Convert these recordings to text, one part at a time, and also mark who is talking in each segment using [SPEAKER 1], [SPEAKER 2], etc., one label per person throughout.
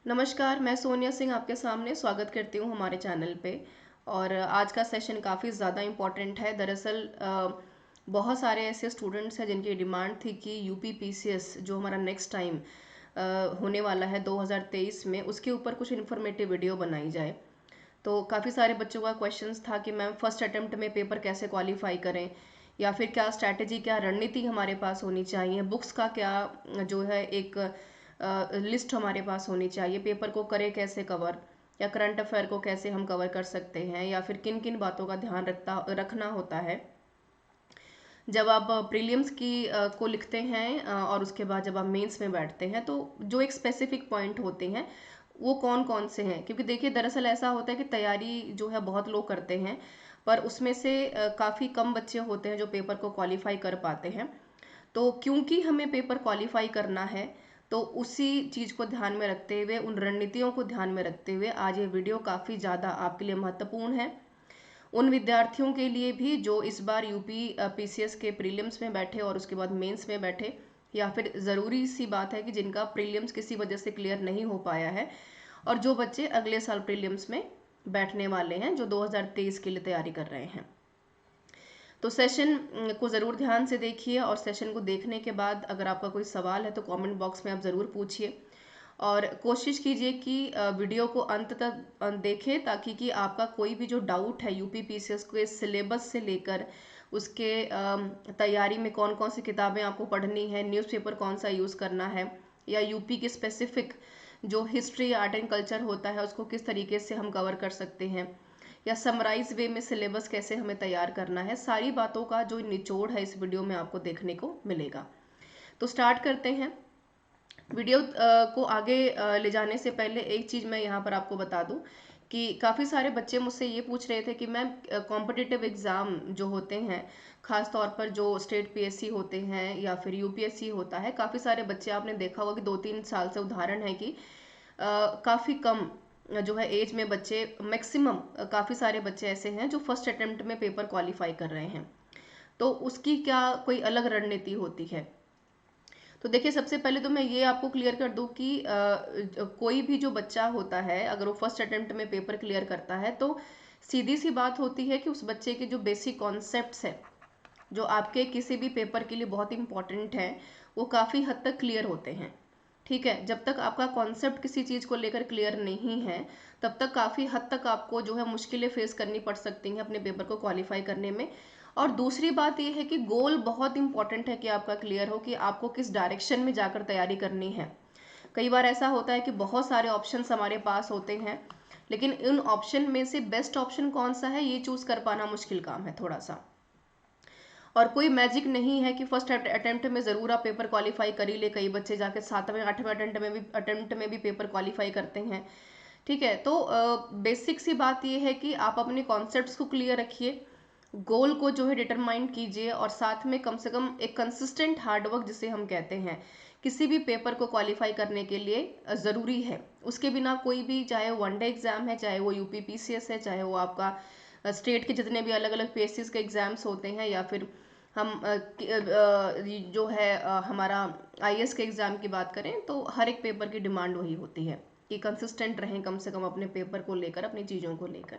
[SPEAKER 1] नमस्कार, मैं सोनिया सिंह आपके सामने स्वागत करती हूँ हमारे चैनल पे। और आज का सेशन काफ़ी ज़्यादा इम्पोर्टेंट है। दरअसल बहुत सारे ऐसे स्टूडेंट्स हैं जिनकी डिमांड थी कि यूपी पीसीएस जो हमारा नेक्स्ट टाइम होने वाला है 2023 में, उसके ऊपर कुछ इन्फॉर्मेटिव वीडियो बनाई जाए। तो काफ़ी सारे बच्चों का क्वेश्चंस था कि मैम फर्स्ट अटेम्प्ट में पेपर कैसे क्वालिफाई करें, या फिर क्या स्ट्रैटेजी, क्या रणनीति हमारे पास होनी चाहिए, बुक्स का क्या जो है एक लिस्ट हमारे पास होनी चाहिए, पेपर को करें कैसे कवर, या करंट अफेयर को कैसे हम कवर कर सकते हैं, या फिर किन किन बातों का ध्यान रखना होता है जब आप प्रीलिम्स की को लिखते हैं, और उसके बाद जब आप मेंस में बैठते हैं, तो जो एक स्पेसिफिक पॉइंट होते हैं वो कौन कौन से हैं। क्योंकि देखिए दरअसल ऐसा होता है कि तैयारी जो है बहुत लोग करते हैं, पर उसमें से काफ़ी कम बच्चे होते हैं जो पेपर को क्वालिफाई कर पाते हैं। तो क्योंकि हमें पेपर क्वालिफाई करना है, तो उसी चीज़ को ध्यान में रखते हुए, उन रणनीतियों को ध्यान में रखते हुए आज ये वीडियो काफ़ी ज़्यादा आपके लिए महत्वपूर्ण है। उन विद्यार्थियों के लिए भी जो इस बार यूपी पीसीएस के प्रीलिम्स में बैठे और उसके बाद मेंस में बैठे, या फिर ज़रूरी सी बात है कि जिनका प्रीलिम्स किसी वजह से क्लियर नहीं हो पाया है, और जो बच्चे अगले साल प्रीलिम्स में बैठने वाले हैं, जो 2023 के लिए तैयारी कर रहे हैं। तो सेशन को ज़रूर ध्यान से देखिए, और सेशन को देखने के बाद अगर आपका कोई सवाल है तो कमेंट बॉक्स में आप ज़रूर पूछिए। और कोशिश कीजिए कि वीडियो को अंत तक देखें, ताकि कि आपका कोई भी जो डाउट है यूपी पीसीएस के सिलेबस से लेकर उसके तैयारी में कौन कौन सी किताबें आपको पढ़नी है, न्यूज़पेपर कौन सा यूज़ करना है, या यूपी की स्पेसिफिक जो हिस्ट्री आर्ट एंड कल्चर होता है उसको किस तरीके से हम कवर कर सकते हैं, या समराइज वे में सिलेबस कैसे हमें तैयार करना है, सारी बातों का जो निचोड़ है इस वीडियो में आपको देखने को मिलेगा। तो स्टार्ट करते हैं। वीडियो को आगे ले जाने से पहले एक चीज़ मैं यहाँ पर आपको बता दूँ कि काफ़ी सारे बच्चे मुझसे ये पूछ रहे थे कि मैम कॉम्पिटिटिव एग्ज़ाम जो होते हैं, ख़ास तौर पर जो स्टेट पीएससी होते हैं या फिर यूपीएससी होता है, काफ़ी सारे बच्चे आपने देखा होगा कि 2-3 साल से उदाहरण है कि काफ़ी कम जो है एज में बच्चे, मैक्सिमम काफ़ी सारे बच्चे ऐसे हैं जो फर्स्ट अटेम्प्ट में पेपर क्वालिफाई कर रहे हैं। तो उसकी क्या कोई अलग रणनीति होती है? तो देखिए सबसे पहले तो मैं ये आपको क्लियर कर दूं कि कोई भी जो बच्चा होता है, अगर वो फर्स्ट अटेम्प्ट में पेपर क्लियर करता है, तो सीधी सी बात होती है कि उस बच्चे के जो बेसिक कॉन्सेप्ट्स हैं, जो आपके किसी भी पेपर के लिए बहुत इंपॉर्टेंट है, वो काफ़ी हद तक क्लियर होते हैं। ठीक है, जब तक आपका कॉन्सेप्ट किसी चीज़ को लेकर क्लियर नहीं है, तब तक काफ़ी हद तक आपको जो है मुश्किलें फेस करनी पड़ सकती हैं अपने पेपर को क्वालिफाई करने में। और दूसरी बात ये है कि गोल बहुत इंपॉर्टेंट है कि आपका क्लियर हो कि आपको किस डायरेक्शन में जाकर तैयारी करनी है। कई बार ऐसा होता है कि बहुत सारे ऑप्शंस हमारे पास होते हैं, लेकिन इन ऑप्शन में से बेस्ट ऑप्शन कौन सा है ये चूज कर पाना मुश्किल काम है थोड़ा सा। और कोई मैजिक नहीं है कि फर्स्ट अटेम्प्ट में ज़रूर आप पेपर क्वालिफाई कर ही ले। कई बच्चे जाके 7वें 8वें अटेम्प्ट में भी पेपर क्वालिफाई करते हैं। ठीक है, तो बेसिक सी बात यह है कि आप अपने कॉन्सेप्ट्स को क्लियर रखिए, गोल को जो है डिटरमाइन कीजिए, और साथ में कम से कम एक कंसिस्टेंट हार्डवर्क जिसे हम कहते हैं, किसी भी पेपर को क्वालिफाई करने के लिए ज़रूरी है। उसके बिना कोई भी, चाहे वो वनडे एग्ज़ाम है, चाहे वो यूपी पीसीएस है, चाहे वो आपका स्टेट के जितने भी अलग अलग पीएससीज के एग्ज़ाम्स होते हैं, या फिर हम जो है हमारा आईएएस के एग्ज़ाम की बात करें, तो हर एक पेपर की डिमांड वही होती है कि कंसिस्टेंट रहें कम से कम अपने पेपर को लेकर, अपनी चीज़ों को लेकर।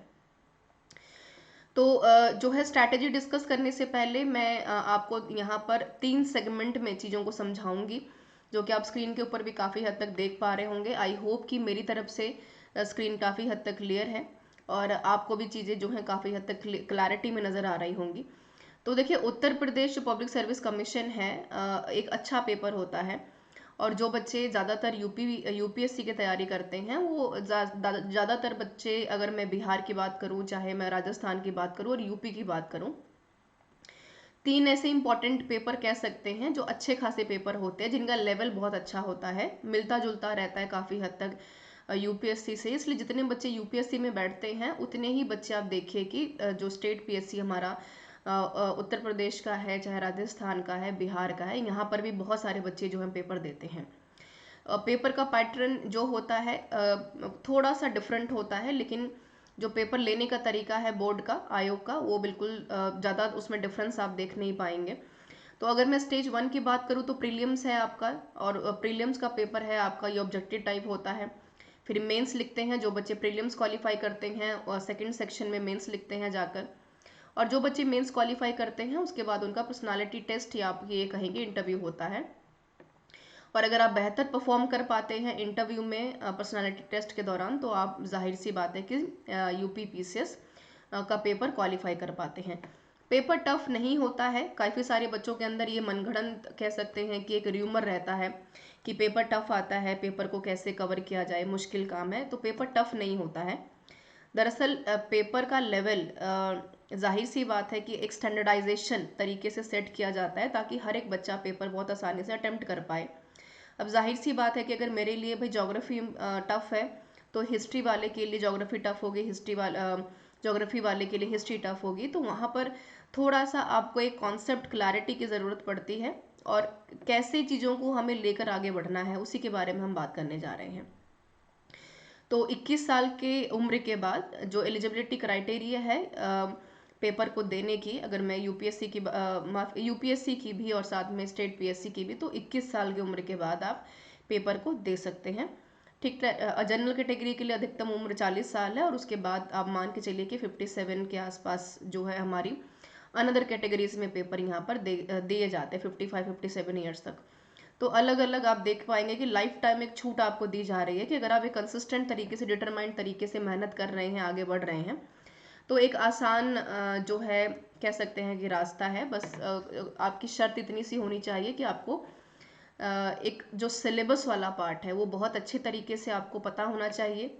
[SPEAKER 1] तो जो है स्ट्रैटेजी डिस्कस करने से पहले मैं आपको यहाँ पर 3 सेगमेंट में चीज़ों को समझाऊंगी, जो कि आप स्क्रीन के ऊपर भी काफ़ी हद तक देख पा रहे होंगे। आई होप कि मेरी तरफ से स्क्रीन काफ़ी हद तक क्लियर है, और आपको भी चीज़ें जो हैं काफ़ी हद तक क्लैरिटी में नज़र आ रही होंगी। तो देखिए उत्तर प्रदेश जो पब्लिक सर्विस कमीशन है, एक अच्छा पेपर होता है, और जो बच्चे ज़्यादातर यूपीएससी की तैयारी करते हैं, वो ज़्यादातर बच्चे, अगर मैं बिहार की बात करूँ, चाहे मैं राजस्थान की बात करूँ और यूपी की बात करूँ, 3 ऐसे इंपॉर्टेंट पेपर कह सकते हैं जो अच्छे खासे पेपर होते हैं, जिनका लेवल बहुत अच्छा होता है, मिलता जुलता रहता है काफ़ी हद तक यूपीएससी से। इसलिए जितने बच्चे यूपीएससी में बैठते हैं, उतने ही बच्चे आप देखिए कि जो स्टेट पीएससी हमारा उत्तर प्रदेश का है, चाहे राजस्थान का है, बिहार का है, यहाँ पर भी बहुत सारे बच्चे जो हैं पेपर देते हैं। पेपर का पैटर्न जो होता है थोड़ा सा डिफरेंट होता है, लेकिन जो पेपर लेने का तरीका है बोर्ड का, आयोग का, वो बिल्कुल ज़्यादा उसमें डिफरेंस आप देख नहीं पाएंगे। तो अगर मैं स्टेज 1 की बात करूँ, तो प्रीलियम्स है आपका, और प्रीलियम्स का पेपर है आपका, ये ऑब्जेक्टिव टाइप होता है। फिर मेंस लिखते हैं जो बच्चे प्रीलिम्स क्वालिफाई करते हैं, और सेकंड सेक्शन में मेंस लिखते हैं जाकर। और जो बच्चे मेंस क्वालिफाई करते हैं उसके बाद उनका पर्सनालिटी टेस्ट या आप ये कहेंगे इंटरव्यू होता है। और अगर आप बेहतर परफॉर्म कर पाते हैं इंटरव्यू में पर्सनालिटी टेस्ट के दौरान, तो आप जाहिर सी बात है कि यूपी पीसीएस का पेपर क्वालिफाई कर पाते हैं। पेपर टफ नहीं होता है, काफ़ी सारे बच्चों के अंदर ये मनगढ़ंत कह सकते हैं कि एक र्यूमर रहता है कि पेपर टफ आता है, पेपर को कैसे कवर किया जाए, मुश्किल काम है। तो पेपर टफ नहीं होता है। दरअसल पेपर का लेवल जाहिर सी बात है कि एक स्टैंडर्डाइजेशन तरीके से सेट किया जाता है ताकि हर एक बच्चा पेपर बहुत आसानी से अटेम्प्ट कर पाए। अब जाहिर सी बात है कि अगर मेरे लिए भाई ज्योग्राफी टफ है, तो हिस्ट्री वाले के लिए ज्योग्राफी टफ होगी, ज्योग्राफी वाले के लिए हिस्ट्री टफ होगी। तो वहाँ पर थोड़ा सा आपको एक कॉन्सेप्ट क्लैरिटी की ज़रूरत पड़ती है, और कैसे चीज़ों को हमें लेकर आगे बढ़ना है उसी के बारे में हम बात करने जा रहे हैं। तो 21 साल के उम्र के बाद जो एलिजिबिलिटी क्राइटेरिया है पेपर को देने की, अगर मैं यूपीएससी की भी और साथ में स्टेट पीएससी की भी, तो 21 साल की उम्र के बाद आप पेपर को दे सकते हैं। ठीक है। जनरल कैटेगरी के लिए अधिकतम उम्र 40 साल है, और उसके बाद आप मान के चलिए कि 57 के आसपास जो है हमारी अनदर कैटेगरीज में पेपर यहाँ पर दिए जाते हैं 55-57 ईयर्स तक। तो अलग अलग आप देख पाएंगे कि लाइफ टाइम एक छूट आपको दी जा रही है कि अगर आप एक कंसिस्टेंट तरीके से, डिटरमाइंड तरीके से मेहनत कर रहे हैं, आगे बढ़ रहे हैं, तो एक आसान जो है कह सकते हैं कि रास्ता है। बस आपकी शर्त इतनी सी होनी चाहिए कि आपको एक जो सिलेबस वाला पार्ट है वो बहुत अच्छे तरीके से आपको पता होना चाहिए।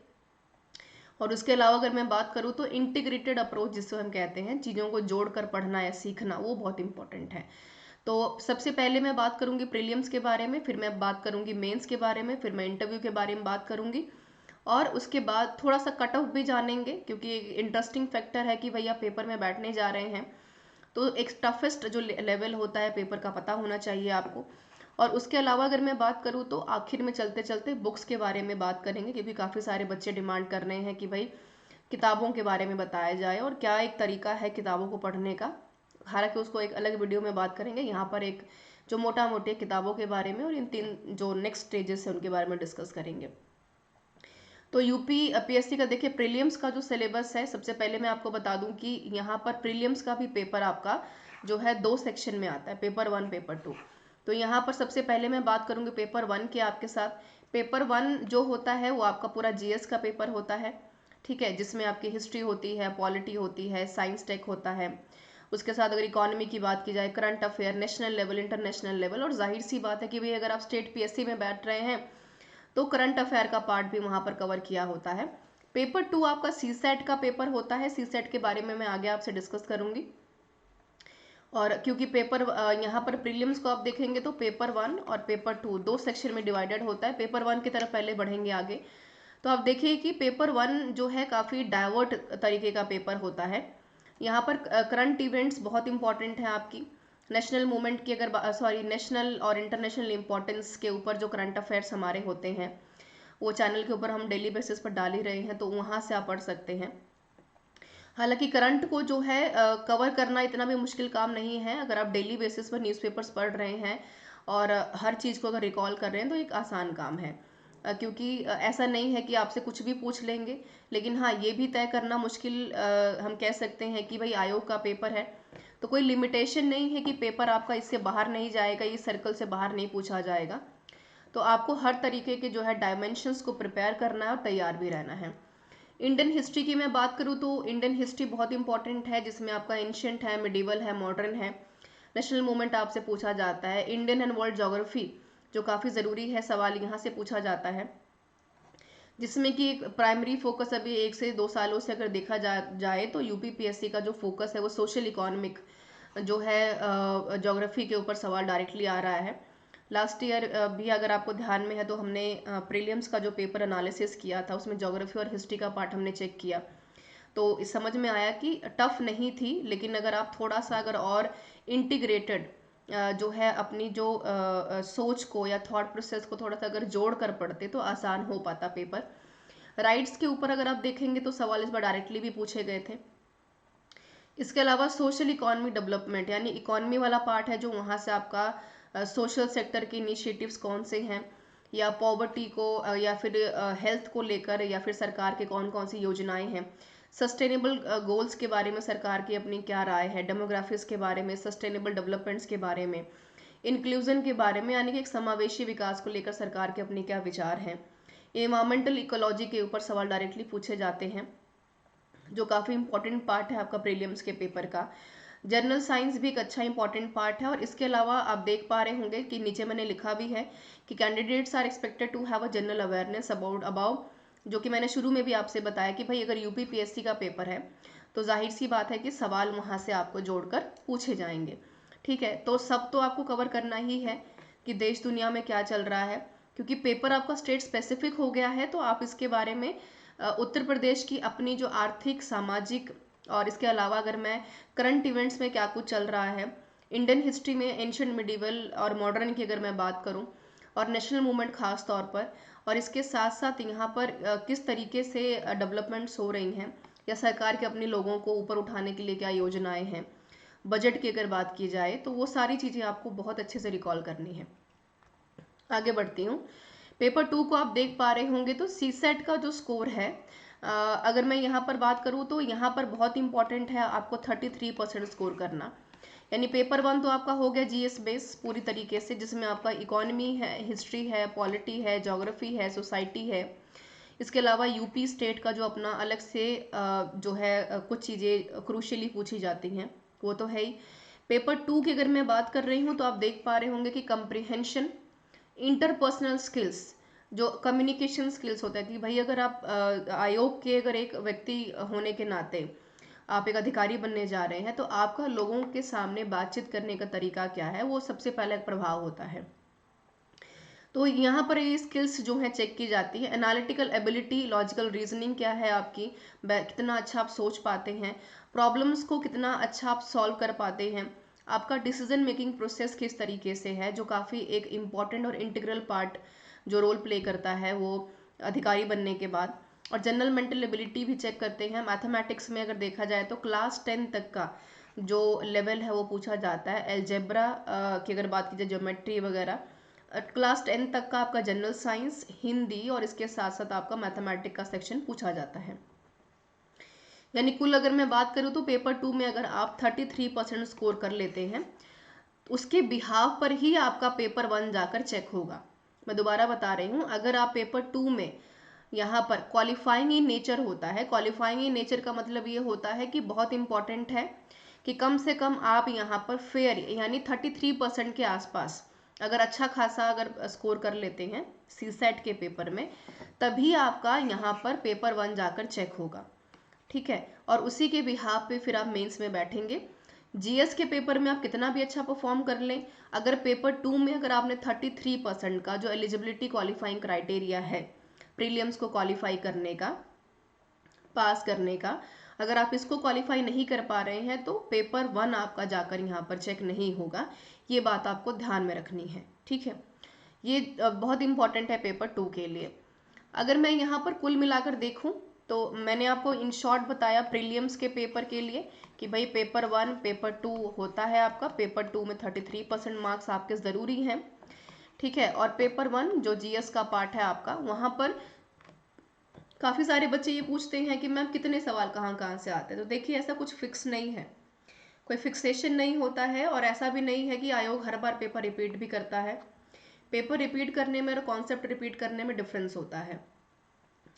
[SPEAKER 1] और उसके अलावा अगर मैं बात करूँ तो इंटीग्रेटेड अप्रोच जिसको हम कहते हैं, चीज़ों को जोड़कर पढ़ना या सीखना, वो बहुत इंपॉर्टेंट है। तो सबसे पहले मैं बात करूंगी प्रीलिम्स के बारे में, फिर मैं बात करूंगी मेंस के बारे में, फिर मैं इंटरव्यू के बारे में बात करूंगी, और उसके बाद थोड़ा सा कट ऑफ भी जानेंगे, क्योंकि इंटरेस्टिंग फैक्टर है कि भैया पेपर में बैठने जा रहे हैं तो एक टफेस्ट जो लेवल होता है पेपर का पता होना चाहिए आपको। और उसके अलावा अगर मैं बात करूँ तो आखिर में चलते चलते बुक्स के बारे में बात करेंगे, क्योंकि काफ़ी सारे बच्चे डिमांड कर रहे हैं कि भाई किताबों के बारे में बताया जाए और क्या एक तरीका है किताबों को पढ़ने का। हालांकि उसको एक अलग वीडियो में बात करेंगे, यहाँ पर एक जो मोटा मोटी किताबों के बारे में और इन 3 जो नेक्स्ट स्टेजेस है उनके बारे में डिस्कस करेंगे। तो यूपी पीएससी का देखिए प्रीलियम्स का जो सिलेबस है, सबसे पहले मैं आपको बता दूं कि यहाँ पर प्रीलियम्स का भी पेपर आपका जो है 2 सेक्शन में आता है, पेपर 1 पेपर 2। तो यहाँ पर सबसे पहले मैं बात करूंगी पेपर 1 के आपके साथ। पेपर 1 जो होता है वो आपका पूरा जीएस का पेपर होता है, ठीक है, जिसमें आपकी हिस्ट्री होती है, पॉलिटी होती है, साइंस टेक होता है। उसके साथ अगर इकोनॉमी की बात की जाए, current affair, national level, international level, और जाहिर सी बात है कि भाई अगर आप स्टेट पीएससी में बैठ रहे हैं तो करंट अफेयर का पार्ट भी वहां पर कवर किया होता है। पेपर 2 आपका सी सेट का पेपर होता है। सी सेट के बारे में मैं आगे आपसे डिस्कस करूंगी। और क्योंकि पेपर यहाँ पर प्रीलिम्स को आप देखेंगे तो पेपर 1 और पेपर 2 दो सेक्शन में डिवाइडेड होता है। पेपर 1 की तरफ पहले बढ़ेंगे आगे, तो आप देखिए कि पेपर 1 जो है काफ़ी डाइवर्ट तरीके का पेपर होता है। यहाँ पर करंट इवेंट्स बहुत इंपॉर्टेंट है आपकी, नेशनल मूवमेंट की अगर नेशनल और इंटरनेशनल इंपॉर्टेंस के ऊपर जो करंट अफेयर्स हमारे होते हैं वो चैनल के ऊपर हम डेली बेसिस पर डाल ही रहे हैं, तो वहाँ से आप पढ़ सकते हैं। हालांकि करंट को जो है कवर करना इतना भी मुश्किल काम नहीं है, अगर आप डेली बेसिस पर न्यूज़पेपर्स पढ़ रहे हैं और हर चीज़ को अगर रिकॉल कर रहे हैं तो एक आसान काम है। क्योंकि ऐसा नहीं है कि आपसे कुछ भी पूछ लेंगे, लेकिन हाँ ये भी तय करना मुश्किल हम कह सकते हैं कि भाई आयोग का पेपर है तो कोई लिमिटेशन नहीं है कि पेपर आपका इससे बाहर नहीं जाएगा, इस सर्कल से बाहर नहीं पूछा जाएगा। तो आपको हर तरीके के जो है डायमेंशंस को प्रिपेयर करना है और तैयार भी रहना है। इंडियन हिस्ट्री की मैं बात करूँ तो इंडियन हिस्ट्री बहुत इंपॉर्टेंट है, जिसमें आपका एंशियंट है, मिडिवल है, मॉडर्न है, नेशनल मूवमेंट आपसे पूछा जाता है। इंडियन एंड वर्ल्ड ज्योग्राफी जो काफ़ी ज़रूरी है, सवाल यहाँ से पूछा जाता है, जिसमें कि एक प्राइमरी फोकस अभी 1 से 2 सालों से अगर देखा जाए तो यूपी पीएससी का जो फोकस है वो सोशल इकोनॉमिक जो है ज्योग्राफी के ऊपर सवाल डायरेक्टली आ रहा है। लास्ट ईयर भी अगर आपको ध्यान में है तो हमने प्रीलिम्स का जो पेपर एनालिसिस किया था उसमें ज्योग्राफी और हिस्ट्री का पार्ट हमने चेक किया, तो इस समझ में आया कि टफ नहीं थी, लेकिन अगर आप थोड़ा सा अगर और इंटीग्रेटेड जो है अपनी जो सोच को या थॉट प्रोसेस को थोड़ा सा अगर जोड़ कर पढ़ते तो आसान हो पाता पेपर। राइट्स के ऊपर अगर आप देखेंगे तो सवाल इस बार डायरेक्टली भी पूछे गए थे। इसके अलावा सोशल इकोनॉमी डेवलपमेंट यानी इकोनॉमी वाला पार्ट है, जो वहाँ से आपका सोशल सेक्टर के इनिशिएटिव्स कौन से हैं या पॉवर्टी को या फिर हेल्थ को लेकर या फिर सरकार के कौन कौन सी योजनाएं हैं, सस्टेनेबल गोल्स के बारे में सरकार की अपनी क्या राय है, डेमोग्राफिक्स के बारे में, सस्टेनेबल डेवलपमेंट्स के बारे में, इंक्लूजन के बारे में, यानी कि एक समावेशी विकास को लेकर सरकार के अपने क्या विचार हैं। एनवायरमेंटल इकोलॉजी के ऊपर सवाल डायरेक्टली पूछे जाते हैं, जो काफ़ी इंपॉर्टेंट पार्ट है आपका प्रीलिम्स के पेपर का। जनरल साइंस भी एक अच्छा इंपॉर्टेंट पार्ट है। और इसके अलावा आप देख पा रहे होंगे कि नीचे मैंने लिखा भी है कि candidates are expected to have a general awareness about about, जो कि मैंने शुरू में भी आपसे बताया कि भाई अगर यूपीपीएससी का पेपर है तो जाहिर सी बात है कि सवाल वहाँ से आपको जोड़कर पूछे जाएंगे। ठीक है, तो सब तो आपको कवर करना ही है कि देश दुनिया में क्या चल रहा है, क्योंकि पेपर आपका स्टेट स्पेसिफिक हो गया है। तो आप इसके बारे में उत्तर प्रदेश की अपनी जो आर्थिक, सामाजिक, और इसके अलावा अगर मैं करंट इवेंट्स में क्या कुछ चल रहा है, इंडियन हिस्ट्री में एंशिएंट, मिडिवल और मॉडर्न की अगर मैं बात करूं, और नेशनल मूवमेंट खास तौर पर, और इसके साथ साथ यहाँ पर किस तरीके से डेवलपमेंट्स हो रही हैं, या सरकार के अपने लोगों को ऊपर उठाने के लिए क्या योजनाएं हैं, बजट की अगर बात की जाए, तो वो सारी चीज़ें आपको बहुत अच्छे से रिकॉल करनी है। आगे बढ़ती हूँ। पेपर 2 को आप देख पा रहे होंगे तो सीसेट का जो स्कोर है, अगर मैं यहाँ पर बात करूँ तो यहाँ पर बहुत इंपॉर्टेंट है आपको 33% स्कोर करना। यानी पेपर 1 तो आपका हो गया जीएस बेस पूरी तरीके से, जिसमें आपका इकोनॉमी है, हिस्ट्री है, पॉलिटी है, ज्योग्राफी है, सोसाइटी है। इसके अलावा यूपी स्टेट का जो अपना अलग से जो है कुछ चीज़ें क्रूशियली पूछी जाती हैं, वो तो है ही। पेपर 2 की अगर मैं बात कर रही हूँ तो आप देख पा रहे होंगे कि कंप्रिहेंशन, इंटरपर्सनल स्किल्स, जो कम्युनिकेशन स्किल्स होता है कि भाई अगर आप आयोग के अगर एक व्यक्ति होने के नाते आप एक अधिकारी बनने जा रहे हैं, तो आपका लोगों के सामने बातचीत करने का तरीका क्या है, वो सबसे पहला एक प्रभाव होता है। तो यहाँ पर ये स्किल्स जो है चेक की जाती है। एनालिटिकल एबिलिटी, लॉजिकल रीजनिंग क्या है आपकी, कितना अच्छा आप सोच पाते हैं, प्रॉब्लम्स को कितना अच्छा आप सॉल्व कर पाते हैं, आपका डिसीजन मेकिंग प्रोसेस किस तरीके से है, जो काफ़ी एक इम्पॉर्टेंट और इंटीग्रल पार्ट जो रोल प्ले करता है वो अधिकारी बनने के बाद। और जनरल मेंटल एबिलिटी भी चेक करते हैं। मैथमेटिक्स में अगर देखा जाए तो क्लास 10 तक का जो लेवल है वो पूछा जाता है। एलजेब्रा की अगर बात की जाए, ज्योमेट्री वगैरह, क्लास 10 तक का आपका जनरल साइंस, हिंदी, और इसके साथ साथ आपका मैथमेटिक्स का सेक्शन पूछा जाता है। यानी कुल अगर मैं बात करूँ तो पेपर 2 में अगर आप 33% स्कोर कर लेते हैं, उसके बिहाव पर ही आपका पेपर 1 जाकर चेक होगा। मैं दोबारा बता रही हूँ, अगर आप पेपर 2 में यहाँ पर क्वालिफाइंग इन नेचर होता है, क्वालिफाइंग इन नेचर का मतलब ये होता है कि बहुत इंपॉर्टेंट है कि कम से कम आप यहाँ पर फेयर, यानी 33% के आसपास अगर अच्छा खासा अगर स्कोर कर लेते हैं सीसेट के पेपर में, तभी आपका यहाँ पर पेपर 1 जाकर चेक होगा। ठीक है, और उसी के बिहाफ पे फिर आप मेंस में बैठेंगे। जीएस के पेपर में आप कितना भी अच्छा परफॉर्म कर लें, अगर पेपर 2 में अगर आपने 33% का जो एलिजिबिलिटी क्वालिफाइंग क्राइटेरिया है प्रीलियम्स को क्वालिफाई करने का, पास करने का, अगर आप इसको क्वालिफाई नहीं कर पा रहे हैं तो पेपर 1 आपका जाकर यहाँ पर चेक नहीं होगा। ये बात आपको ध्यान में रखनी है। ठीक है, ये बहुत इंपॉर्टेंट है पेपर 2 के लिए। अगर मैं यहाँ पर कुल मिलाकर देखूँ तो मैंने आपको इन शॉर्ट बताया प्रीलियम्स के पेपर के लिए कि भाई पेपर 1, पेपर 2 होता है आपका। पेपर 2 में 33% मार्क्स आपके ज़रूरी हैं। ठीक है, और पेपर 1 जो जीएस का पार्ट है आपका, वहाँ पर काफ़ी सारे बच्चे ये पूछते हैं कि मैम कितने सवाल कहाँ कहाँ से आते हैं। तो देखिए, ऐसा कुछ फिक्स नहीं है, कोई फिक्सेशन नहीं होता है, और ऐसा भी नहीं है कि आयोग हर बार पेपर रिपीट भी करता है। पेपर रिपीट करने में और कॉन्सेप्ट रिपीट करने में डिफरेंस होता है,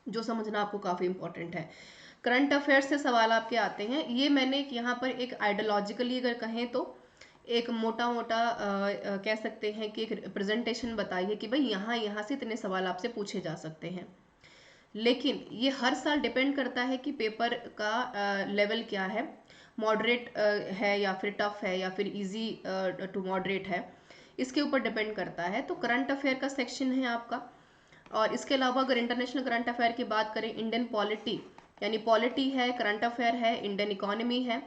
[SPEAKER 1] जो समझना आपको काफ़ी इंपॉर्टेंट है। करंट अफेयर्स से सवाल आपके आते हैं। ये मैंने यहाँ पर एक आइडियोलॉजिकली अगर कहें तो एक मोटा मोटा कह सकते हैं कि एक रिप्रेजेंटेशन बताई है कि भाई यहाँ यहाँ से इतने सवाल आपसे पूछे जा सकते हैं। लेकिन ये हर साल डिपेंड करता है कि पेपर का लेवल क्या है, मॉडरेट है या फिर टफ है या फिर इजी टू मॉडरेट है, इसके ऊपर डिपेंड करता है। तो करंट अफेयर का सेक्शन है आपका। और इसके अलावा अगर इंटरनेशनल करंट अफेयर की बात करें, इंडियन पॉलिटी, यानी पॉलिटी है, करंट अफेयर है, इंडियन इकोनॉमी है,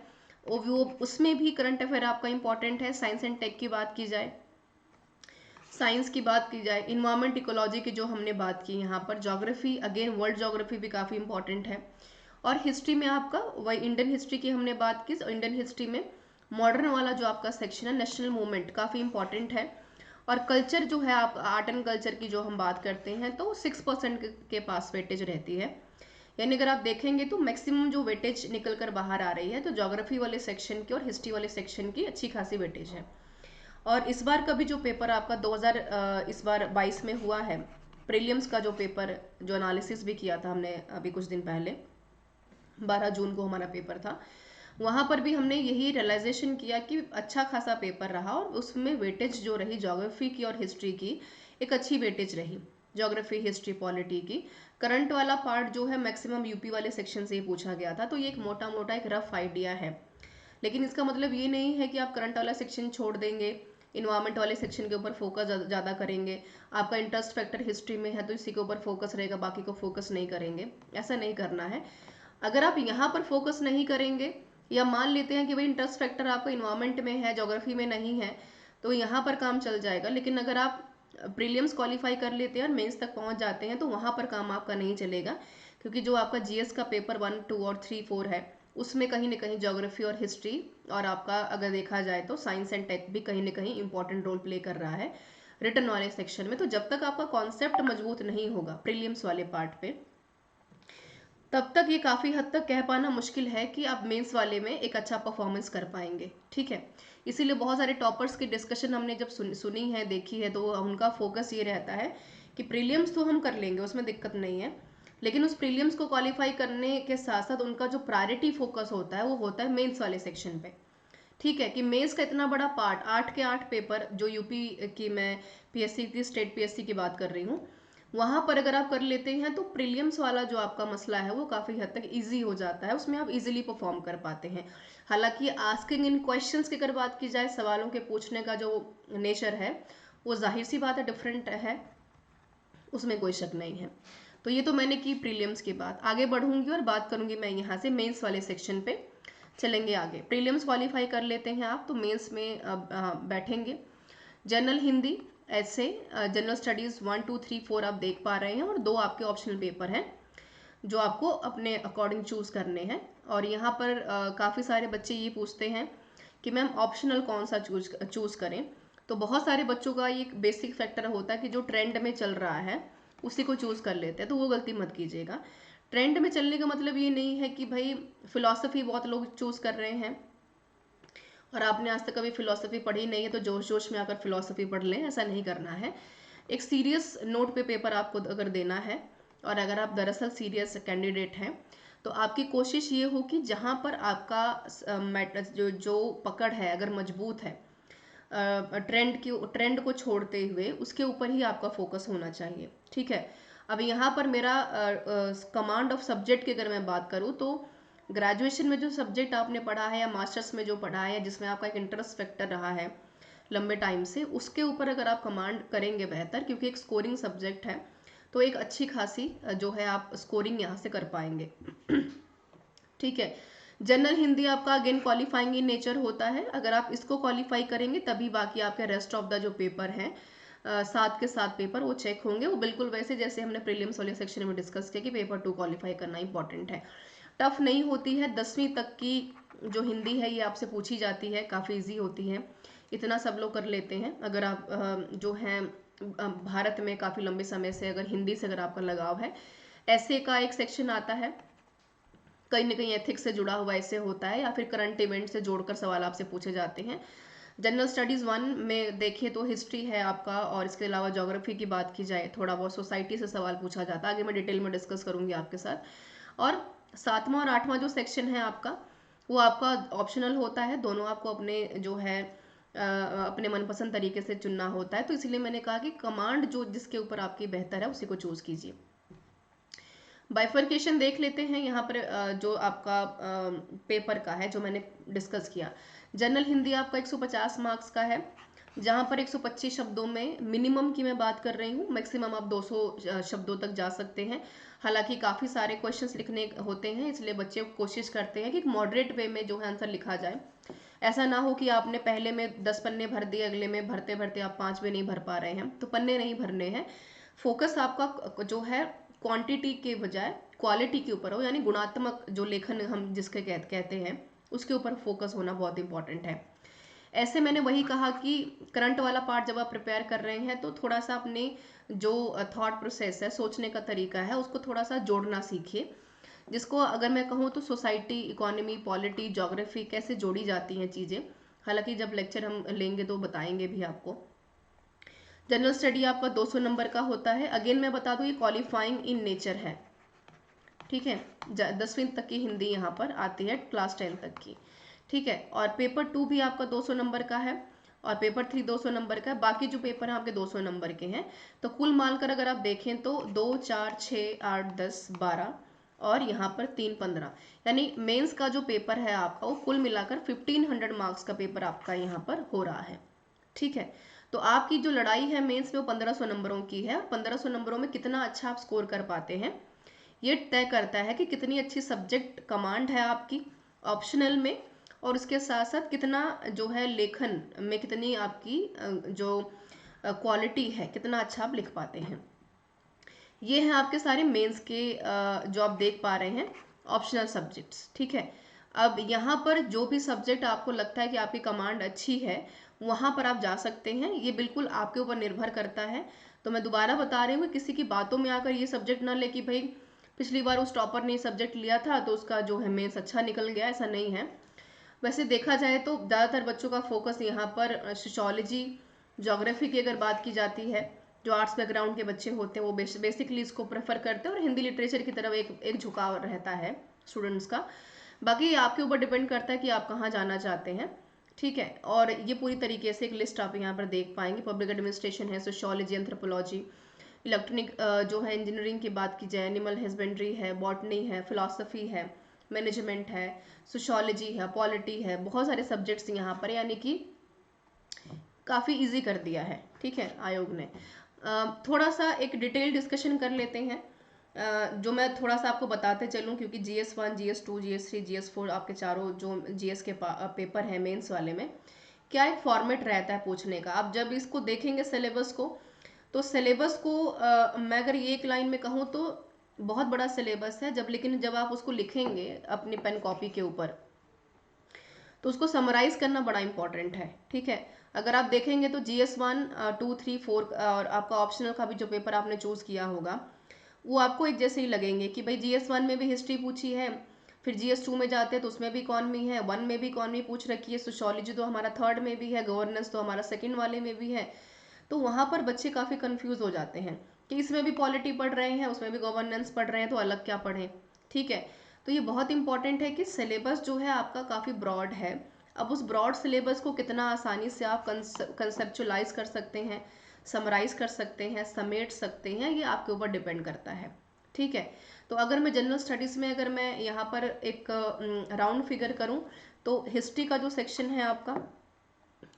[SPEAKER 1] वो उसमें भी करंट अफेयर आपका इंपॉर्टेंट है। साइंस एंड टेक की बात की जाए, साइंस की बात की जाए, इन्वायरमेंट इकोलॉजी की जो हमने बात की यहाँ पर, ज्योग्राफी, अगेन वर्ल्ड ज्योग्राफी भी काफ़ी इंपॉर्टेंट है। और हिस्ट्री में आपका वही इंडियन हिस्ट्री की हमने बात की, इंडियन हिस्ट्री में मॉडर्न वाला जो आपका सेक्शन है, नेशनल मूवमेंट, काफ़ी इंपॉर्टेंट है। और कल्चर जो है, आप आर्ट एंड कल्चर की जो हम बात करते हैं तो 6% के पास वेटेज रहती है। यानी अगर आप देखेंगे तो मैक्सिमम जो वेटेज निकल कर बाहर आ रही है, तो ज्योग्राफी वाले सेक्शन की और हिस्ट्री वाले सेक्शन की अच्छी खासी वेटेज है। और इस बार का भी जो पेपर आपका 2000 इस बार 22 में हुआ है, प्रीलिम्स का जो पेपर, जो एनालिसिस भी किया था हमने अभी कुछ दिन पहले, 12 जून को हमारा पेपर था, वहाँ पर भी हमने यही रियलाइजेशन किया कि अच्छा खासा पेपर रहा और उसमें वेटेज जो रही ज्योग्राफी की और हिस्ट्री की, एक अच्छी वेटेज रही। ज्योग्राफी, हिस्ट्री, पॉलिटी की। करंट वाला पार्ट जो है मैक्सिमम यूपी वाले सेक्शन से ही पूछा गया था, तो ये एक मोटा मोटा एक रफ आइडिया है। लेकिन इसका मतलब ये नहीं है कि आप करंट वाला सेक्शन छोड़ देंगे, इन्वायरमेंट वाले सेक्शन के ऊपर फोकस ज़्यादा करेंगे। आपका इंटरेस्ट फैक्टर हिस्ट्री में है तो इसी के ऊपर फोकस रहेगा, बाकी को फोकस नहीं करेंगे, ऐसा नहीं करना है। अगर आप यहाँ पर फोकस नहीं करेंगे, या मान लेते हैं कि भाई इंटरेस्ट फैक्टर आपका इन्वायरमेंट में है, ज्योग्राफी में नहीं है, तो यहाँ पर काम चल जाएगा। लेकिन अगर आप प्रीलियम्स क्वालिफाई कर लेते हैं और मेंस तक पहुंच जाते हैं तो वहाँ पर काम आपका नहीं चलेगा, क्योंकि जो आपका जीएस का पेपर 1, 2 और 3, 4 है, उसमें कहीं ना कहीं ज्योग्राफी और हिस्ट्री, और आपका अगर देखा जाए तो साइंस एंड टेक भी कहीं ना कहीं इंपॉर्टेंट रोल प्ले कर रहा है रिटर्न वाले सेक्शन में। तो जब तक आपका कॉन्सेप्ट मजबूत नहीं होगा प्रीलियम्स वाले पार्ट पे, तब तक ये काफ़ी हद तक कह पाना मुश्किल है कि आप मेंस वाले में एक अच्छा परफॉर्मेंस कर पाएंगे। ठीक है, इसीलिए बहुत सारे टॉपर्स की डिस्कशन हमने जब सुनी है, देखी है, तो उनका फोकस ये रहता है कि प्रीलियम्स तो हम कर लेंगे, उसमें दिक्कत नहीं है, लेकिन उस प्रीलियम्स को क्वालिफाई करने के साथ साथ उनका जो प्रायोरिटी फोकस होता है वो होता है मेंस वाले सेक्शन पे। ठीक है, कि मेंस का इतना बड़ा पार्ट, 8 के 8 पेपर, जो यूपी की, मैं पीएससी की, स्टेट पीएससी की बात कर रही हूँ, वहां पर अगर आप कर लेते हैं तो प्रीलियम्स वाला जो आपका मसला है वो काफ़ी हद तक इजी हो जाता है, उसमें आप इजीली परफॉर्म कर पाते हैं। हालांकि आस्किंग इन क्वेश्चंस की अगर बात की जाए, सवालों के पूछने का जो नेचर है वो जाहिर सी बात है डिफरेंट है, उसमें कोई शक नहीं है। तो ये तो मैंने की प्रीलियम्स की बात। आगे बढ़ूंगी और बात करूंगी मैं यहाँ से मेंस वाले सेक्शन पे। चलेंगे आगे। प्रीलियम्स क्वालिफाई कर लेते हैं आप तो मेंस में बैठेंगे। जनरल हिंदी, ऐसे, जनरल स्टडीज 1, 2, 3, 4 आप देख पा रहे हैं, और 2 आपके ऑप्शनल पेपर हैं जो आपको अपने अकॉर्डिंग चूज करने हैं। और यहाँ पर काफ़ी सारे बच्चे ये पूछते हैं कि मैम ऑप्शनल कौन सा चूज करें। तो बहुत सारे बच्चों का ये बेसिक फैक्टर होता है कि जो ट्रेंड में चल रहा है उसी को चूज कर लेते हैं, तो वो गलती मत कीजिएगा। ट्रेंड में चलने का मतलब ये नहीं है कि भाई फिलॉसफी बहुत लोग चूज कर रहे हैं और आपने आज तक कभी फिलोसफी पढ़ी नहीं है तो जोश जोश में आकर फिलोसफी पढ़ लें, ऐसा नहीं करना है। एक सीरियस नोट पे पेपर आपको अगर देना है, और अगर आप दरअसल सीरियस कैंडिडेट हैं, तो आपकी कोशिश ये हो कि जहाँ पर आपका जो पकड़ है अगर मजबूत है, ट्रेंड को छोड़ते हुए उसके ऊपर ही आपका फोकस होना चाहिए। ठीक है, अब यहाँ पर मेरा कमांड ऑफ सब्जेक्ट की अगर मैं बात करूँ तो ग्रेजुएशन में जो सब्जेक्ट आपने पढ़ा है या मास्टर्स में जो पढ़ा है, जिसमें आपका एक इंटरेस्ट फैक्टर रहा है लंबे टाइम से, उसके ऊपर अगर आप कमांड करेंगे बेहतर, क्योंकि एक स्कोरिंग सब्जेक्ट है, तो एक अच्छी खासी जो है आप स्कोरिंग यहाँ से कर पाएंगे। ठीक है, जनरल हिंदी आपका अगेन क्वालिफाइंग इन नेचर होता है, अगर आप इसको क्वालिफाई करेंगे तभी बाकी आपके रेस्ट ऑफ द जो पेपर हैं, 7 के 7 पेपर वो चेक होंगे। वो बिल्कुल वैसे जैसे हमने प्रीलिम्स वाले सेक्शन में डिस्कस किया कि पेपर 2 क्वालिफाई करना इंपॉर्टेंट है। टफ नहीं होती है, 10वीं तक की जो हिंदी है ये आपसे पूछी जाती है, काफ़ी इजी होती है, इतना सब लोग कर लेते हैं। अगर आप जो हैं भारत में काफ़ी लंबे समय से अगर हिंदी से अगर आपका लगाव है, ऐसे का एक सेक्शन आता है, कहीं ना कहीं एथिक्स से जुड़ा हुआ ऐसे होता है, या फिर करंट इवेंट से जोड़कर सवाल आपसे पूछे जाते हैं। जनरल स्टडीज़ 1 में देखें तो हिस्ट्री है आपका, और इसके अलावा ज्योग्राफी की बात की जाए, थोड़ा बहुत सोसाइटी से सवाल पूछा जाता है, आगे मैं डिटेल में डिस्कस करूंगी आपके साथ। और 7वां और 8वां जो सेक्शन है आपका, वो आपका ऑप्शनल होता है, दोनों आपको अपने जो है अपने मनपसंद तरीके से चुनना होता है। तो इसलिए मैंने कहा कि कमांड जो जिसके ऊपर आपकी बेहतर है उसी को चूज कीजिए। बाइफर्केशन देख लेते हैं यहाँ पर, जो आपका पेपर का है जो मैंने डिस्कस किया। जनरल हिंदी आपका 150 मार्क्स का है, जहाँ पर 125 शब्दों में, मिनिमम की मैं बात कर रही हूँ, मैक्सिमम आप 200 शब्दों तक जा सकते हैं। हालांकि काफ़ी सारे क्वेश्चंस लिखने होते हैं, इसलिए बच्चे कोशिश करते हैं कि मॉडरेट वे में जो है आंसर लिखा जाए। ऐसा ना हो कि आपने पहले में 10 पन्ने भर दिए, अगले में भरते भरते आप 5 भी नहीं भर पा रहे हैं, तो पन्ने नहीं भरने हैं। फोकस आपका जो है क्वांटिटी के बजाय क्वालिटी के ऊपर हो, यानी गुणात्मक जो लेखन हम जिसके कहते हैं उसके ऊपर फोकस होना बहुत इंपॉर्टेंट है। ऐसे मैंने वही कहा कि करंट वाला पार्ट जब आप प्रिपेयर कर रहे हैं तो थोड़ा सा अपने जो थॉट प्रोसेस है, सोचने का तरीका है, उसको थोड़ा सा जोड़ना सीखिए, जिसको अगर मैं कहूँ तो सोसाइटी, इकोनॉमी, पॉलिटी, ज्योग्राफी कैसे जोड़ी जाती हैं चीज़ें, हालांकि जब लेक्चर हम लेंगे तो बताएंगे भी आपको। जनरल स्टडी आपका 200 नंबर का होता है। अगेन मैं बता दूं ये क्वालिफाइंग इन नेचर है, ठीक है। 10वीं तक की हिंदी यहाँ पर आती है, क्लास 10 तक की, ठीक है। और पेपर 2 भी आपका 200 नंबर का है और पेपर 3 200 नंबर का है। बाकी जो पेपर हैं आपके 200 नंबर के हैं। तो कुल मालकर अगर आप देखें तो 2 4 6 8 10 12 और यहाँ पर 3 15, यानी मेंस का जो पेपर है आपका वो कुल मिलाकर 1500 मार्क्स का पेपर आपका यहाँ पर हो रहा है, ठीक है। तो आपकी जो लड़ाई है मेंस में वो 1500 नंबरों की है। 1500 नंबरों में कितना अच्छा आप स्कोर कर पाते हैं ये तय करता है कि कितनी अच्छी सब्जेक्ट कमांड है आपकी ऑप्शनल में, और उसके साथ साथ कितना जो है लेखन में कितनी आपकी जो क्वालिटी है, कितना अच्छा आप लिख पाते हैं। ये हैं आपके सारे मेंस के जो आप देख पा रहे हैं ऑप्शनल सब्जेक्ट्स, ठीक है। अब यहाँ पर जो भी सब्जेक्ट आपको लगता है कि आपकी कमांड अच्छी है वहाँ पर आप जा सकते हैं, ये बिल्कुल आपके ऊपर निर्भर करता है। तो मैं दोबारा बता रही हूँ कि किसी की बातों में आकर ये सब्जेक्ट ना ले कि भाई पिछली बार उस टॉपर ने सब्जेक्ट लिया था तो उसका जो है मेंस अच्छा निकल गया, ऐसा नहीं है। वैसे देखा जाए तो ज़्यादातर बच्चों का फोकस यहाँ पर सोशियोलॉजी, ज्योग्राफी की अगर बात की जाती है, जो आर्ट्स बैकग्राउंड के बच्चे होते हैं वो बेसिकली इसको प्रेफर करते हैं और हिंदी लिटरेचर की तरफ एक झुकाव रहता है स्टूडेंट्स का। बाकी आपके ऊपर डिपेंड करता है कि आप कहाँ जाना चाहते हैं, ठीक है। और ये पूरी तरीके से एक लिस्ट आप यहाँ पर देख पाएंगे। पब्लिक एडमिनिस्ट्रेशन है, सोशियोलॉजी, एंथ्रोपोलॉजी, इलेक्ट्रॉनिक जो है इंजीनियरिंग की बात की जाए, एनिमल हस्बेंड्री है, बॉटनी है, फिलॉसफी है, मैनेजमेंट है, सोशियोलॉजी है, पॉलिटी है, बहुत सारे सब्जेक्ट्स यहाँ पर, यानी कि काफ़ी इजी कर दिया है, ठीक है, आयोग ने। थोड़ा सा एक डिटेल डिस्कशन कर लेते हैं, जो मैं थोड़ा सा आपको बताते चलूँ, क्योंकि GS1, GS2, GS3, GS4 आपके चारों जो GS के पेपर हैं मेंस वाले में, क्या एक फॉर्मेट रहता है पूछने का। आप जब इसको देखेंगे सिलेबस को, तो सिलेबस को मैं अगर ये एक लाइन में कहूँ तो बहुत बड़ा सिलेबस है जब, लेकिन जब आप उसको लिखेंगे अपनी पेन कॉपी के ऊपर तो उसको समराइज करना बड़ा इंपॉर्टेंट है, ठीक है। अगर आप देखेंगे तो GS1 2 3 4 और आपका ऑप्शनल का भी जो पेपर आपने चूज किया होगा वो आपको एक जैसे ही लगेंगे कि भाई GS1 में भी हिस्ट्री पूछी है, फिर GS2 में जाते हैं तो उसमें भी इकॉनमी है, 1 में भी इकॉनमी पूछ रखी है, सोशियोलॉजी तो हमारा 3rd में भी है, गवर्नेंस तो हमारा 2nd वाले में भी है। तो वहाँ पर बच्चे काफ़ी कंफ्यूज हो जाते हैं कि इसमें भी पॉलिटी पढ़ रहे हैं, उसमें भी गवर्नेंस पढ़ रहे हैं, तो अलग क्या पढ़ें, ठीक है। तो ये बहुत इंपॉर्टेंट है कि सिलेबस जो है आपका काफ़ी ब्रॉड है। अब उस ब्रॉड सिलेबस को कितना आसानी से आप कंसेप्चुलाइज कर सकते हैं, समराइज कर सकते हैं, समेट सकते हैं, ये आपके ऊपर डिपेंड करता है, ठीक है। तो अगर मैं जनरल स्टडीज़ में अगर मैं यहाँ पर एक राउंड फिगर करूँ तो हिस्ट्री का जो सेक्शन है आपका,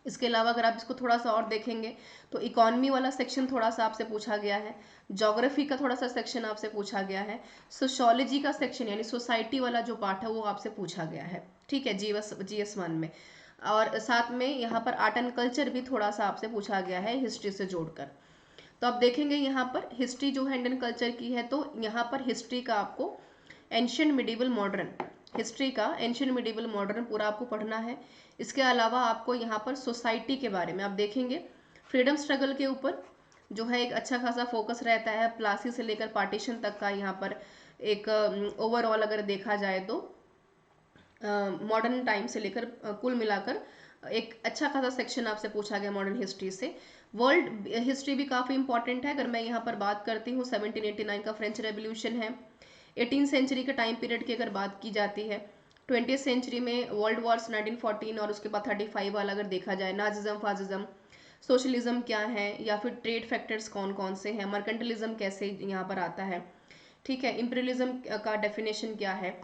[SPEAKER 1] इसके अलावा अगर आप इसको थोड़ा सा और देखेंगे तो इकॉनमी वाला सेक्शन थोड़ा सा आपसे पूछा गया है, ज्योग्राफी का थोड़ा सा सेक्शन आपसे पूछा गया है, सोशियोलॉजी का सेक्शन यानी सोसाइटी वाला जो पार्ट है वो आपसे पूछा गया है, ठीक है, GS1 में। और साथ में यहाँ पर आर्ट एंड कल्चर भी थोड़ा सा आपसे पूछा गया है हिस्ट्री से जोड़कर। तो आप देखेंगे यहाँ पर हिस्ट्री जो है इंडियन कल्चर की है, तो यहाँ पर हिस्ट्री का आपको एंशियंट मिडिवल मॉडर्न, हिस्ट्री का एंशियंट मिडिवल मॉडर्न पूरा आपको पढ़ना है। इसके अलावा आपको यहाँ पर सोसाइटी के बारे में आप देखेंगे, फ्रीडम स्ट्रगल के ऊपर जो है एक अच्छा खासा फोकस रहता है, प्लासी से लेकर पार्टीशन तक का यहाँ पर एक ओवरऑल अगर देखा जाए तो मॉडर्न टाइम से लेकर कुल मिलाकर एक अच्छा खासा सेक्शन आपसे पूछा गया मॉडर्न हिस्ट्री से। वर्ल्ड हिस्ट्री भी काफ़ी इंपॉर्टेंट है। अगर मैं यहाँ पर बात करती हूँ 1789 का फ्रेंच रेवोल्यूशन है, 18th सेंचुरी के टाइम पीरियड की अगर बात की जाती है, 20th सेंचुरी में वर्ल्ड वॉर्स 1914 और उसके बाद 35 वाला अगर देखा जाए, नाजिज्म, फाजिज्म, सोशलिज्म क्या है, या फिर ट्रेड फैक्टर्स कौन कौन से हैं, मर्केंटलिज्म कैसे यहाँ पर आता है, ठीक है, इंपीरियलिज्म का डेफिनेशन क्या है।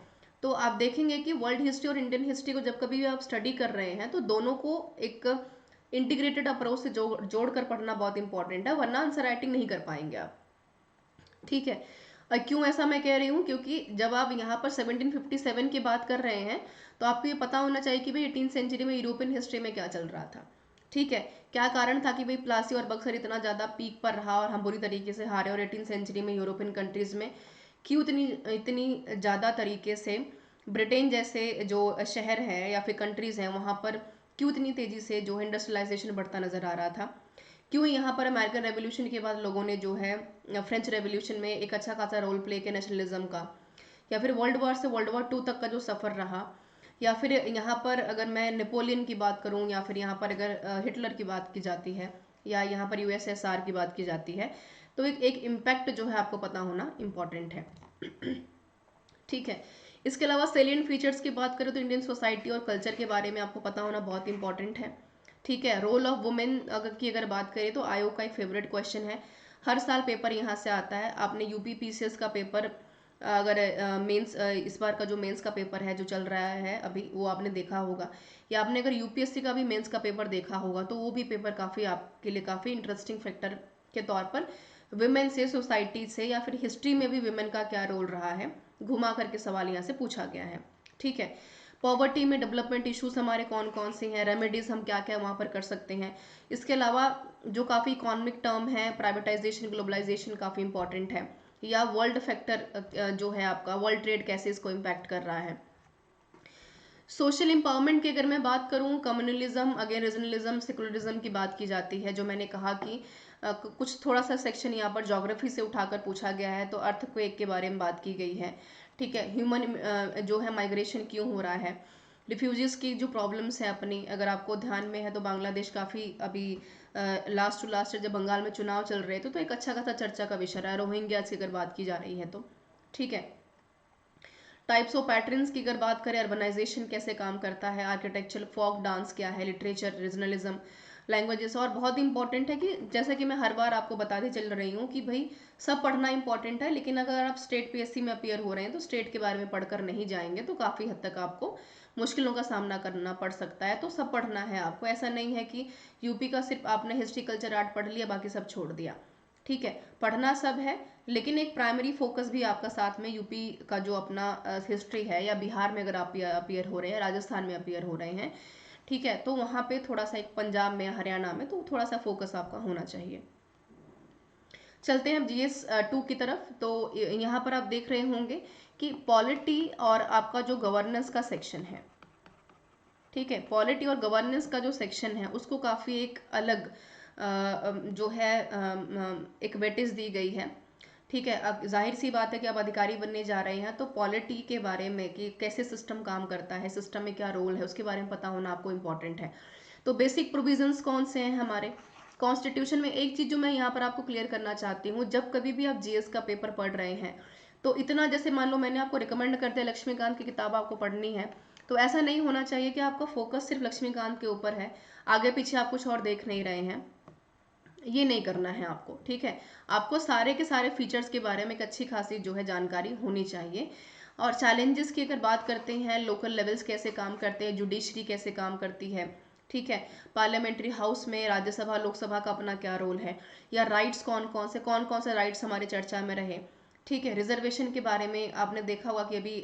[SPEAKER 1] तो आप देखेंगे कि वर्ल्ड हिस्ट्री और इंडियन हिस्ट्री को जब कभी भी आप स्टडी कर रहे हैं तो दोनों को एक इंटीग्रेटेड अप्रोच से जोड़ कर पढ़ना बहुत इंपॉर्टेंट है, वरना आंसर राइटिंग नहीं कर पाएंगे आप, ठीक है। और क्यों ऐसा मैं कह रही हूँ, क्योंकि जब आप यहाँ पर 1757 की बात कर रहे हैं तो आपको ये पता होना चाहिए कि भाई 18th सेंचुरी में यूरोपियन हिस्ट्री में क्या चल रहा था, ठीक है, क्या कारण था कि भाई प्लासी और बक्सर इतना ज़्यादा पीक पर रहा और हम बुरी तरीके से हारे, और 18th सेंचुरी में यूरोपियन कंट्रीज़ में क्यों इतनी इतनी ज़्यादा तरीके से ब्रिटेन जैसे जो शहर है या फिर कंट्रीज़ हैं वहाँ पर क्यों इतनी तेजी से जो है इंडस्ट्रियलाइजेशन बढ़ता नजर आ रहा था, क्यों यहाँ पर अमेरिकन रेवोल्यूशन के बाद लोगों ने जो है फ्रेंच रेवोल्यूशन में एक अच्छा खासा रोल प्ले किया नेशनलिज्म का, या फिर वर्ल्ड वॉर से वर्ल्ड वॉर 2 तक का जो सफ़र रहा, या फिर यहाँ पर अगर मैं नेपोलियन की बात करूँ, या फिर यहाँ पर अगर हिटलर की बात की जाती है, या यहाँ पर यूएसएसआर की बात की जाती है, तो एक इम्पैक्ट जो है आपको पता होना इम्पॉर्टेंट है। ठीक है। इसके अलावा सेलियंट फीचर्स की बात करें तो इंडियन सोसाइटी और कल्चर के बारे में आपको पता होना बहुत इंपॉर्टेंट है। ठीक है। रोल ऑफ वुमेन अगर बात करें तो आयोग का एक फेवरेट क्वेश्चन है, हर साल पेपर यहाँ से आता है। आपने यूपी पीसीएस का पेपर अगर मेंस इस बार का जो मेंस का पेपर है जो चल रहा है अभी, वो आपने देखा होगा, या आपने अगर यूपीएससी का भी मेंस का पेपर देखा होगा, तो वो भी पेपर काफ़ी आपके लिए काफ़ी इंटरेस्टिंग फैक्टर के तौर पर विमेन से, सोसाइटी से, या फिर हिस्ट्री में भी विमेन का क्या रोल रहा है, घुमा करके सवाल यहाँ से पूछा गया है। ठीक है। पॉवर्टी में डेवलपमेंट इश्यूज हमारे कौन कौन से हैं, रेमेडीज हम क्या क्या वहाँ पर कर सकते हैं। इसके अलावा जो काफ़ी इकोनॉमिक टर्म है, प्राइवेटाइजेशन, ग्लोबलाइजेशन काफ़ी इंपॉर्टेंट है, या वर्ल्ड फैक्टर जो है आपका वर्ल्ड ट्रेड कैसे इसको इम्पैक्ट कर रहा है। सोशल एम्पावरमेंट की अगर मैं बात करूं, कम्युनलिज्म, अगेन रीजनलिज्म, सेकुलरिज्म की बात की जाती है, जो मैंने कहा कि कुछ थोड़ा सा सेक्शन यहाँ पर ज्योग्राफी से उठाकर पूछा गया है, तो अर्थक्वेक के बारे में बात की गई है। ठीक है। ह्यूमन जो है माइग्रेशन क्यों हो रहा है, रिफ्यूजीज की जो प्रॉब्लम्स हैं अपनी, अगर आपको ध्यान में है तो बांग्लादेश काफ़ी अभी लास्ट टू लास्ट जब बंगाल में चुनाव चल रहे थे तो एक अच्छा खासा चर्चा का विषय रहा है, रोहिंग्यास की अगर बात की जा रही है तो। ठीक है। टाइप्स ऑफ पैटर्न्स की अगर बात करें, अर्बनाइजेशन कैसे काम करता है, आर्किटेक्चर, फोक डांस क्या है, लिटरेचर, रीजनलिज्म, लैंग्वेजेस। और बहुत इंपॉर्टेंट है कि जैसा कि मैं हर बार आपको बताती चल रही हूँ कि भाई सब पढ़ना इंपॉर्टेंट है, लेकिन अगर आप स्टेट पीएससी में अपियर हो रहे हैं तो स्टेट के बारे में पढ़कर नहीं जाएंगे तो काफ़ी हद तक आपको मुश्किलों का सामना करना पड़ सकता है। तो सब पढ़ना है आपको, ऐसा नहीं है कि यूपी का सिर्फ आपने हिस्ट्री, कल्चर, आर्ट पढ़ लिया बाकी सब छोड़ दिया। ठीक है। पढ़ना सब है, लेकिन एक प्राइमरी फोकस भी आपका साथ में यूपी का जो अपना हिस्ट्री है, या बिहार में अगर आप अपियर हो रहे हैं, राजस्थान में अपियर हो रहे हैं, ठीक है, तो वहाँ पे थोड़ा सा, एक पंजाब में, हरियाणा में, तो थोड़ा सा फोकस आपका होना चाहिए। चलते हैं अब जीएस 2 की तरफ। तो यहाँ पर आप देख रहे होंगे कि पॉलिटी और आपका जो गवर्नेंस का सेक्शन है, ठीक है, पॉलिटी और गवर्नेंस का जो सेक्शन है उसको काफ़ी एक अलग जो है एक वेटेज दी गई है। ठीक है। अब जाहिर सी बात है कि आप अधिकारी बनने जा रहे हैं तो पॉलिटी के बारे में कि कैसे सिस्टम काम करता है, सिस्टम में क्या रोल है, उसके बारे में पता होना आपको इम्पोर्टेंट है। तो बेसिक प्रोविजंस कौन से हैं हमारे कॉन्स्टिट्यूशन में। एक चीज़ जो मैं यहाँ पर आपको क्लियर करना चाहती हूँ, जब कभी भी आप जीएस का पेपर पढ़ रहे हैं तो इतना, जैसे मान लो मैंने आपको रिकमेंड कर दिया लक्ष्मीकांत की किताब आपको पढ़नी है, तो ऐसा नहीं होना चाहिए कि आपका फोकस सिर्फ लक्ष्मीकांत के ऊपर है, आगे पीछे आप कुछ और देख नहीं रहे हैं, ये नहीं करना है आपको। ठीक है। आपको सारे के सारे फीचर्स के बारे में एक अच्छी खासी जो है जानकारी होनी चाहिए। और चैलेंजेस की अगर बात करते हैं, लोकल लेवल्स कैसे काम करते हैं, जुडिशरी कैसे काम करती है, ठीक है, पार्लियामेंट्री हाउस में राज्यसभा, लोकसभा का अपना क्या रोल है, या राइट्स कौन कौन से राइट्स हमारे चर्चा में रहे। ठीक है। रिजर्वेशन के बारे में आपने देखा होगा कि अभी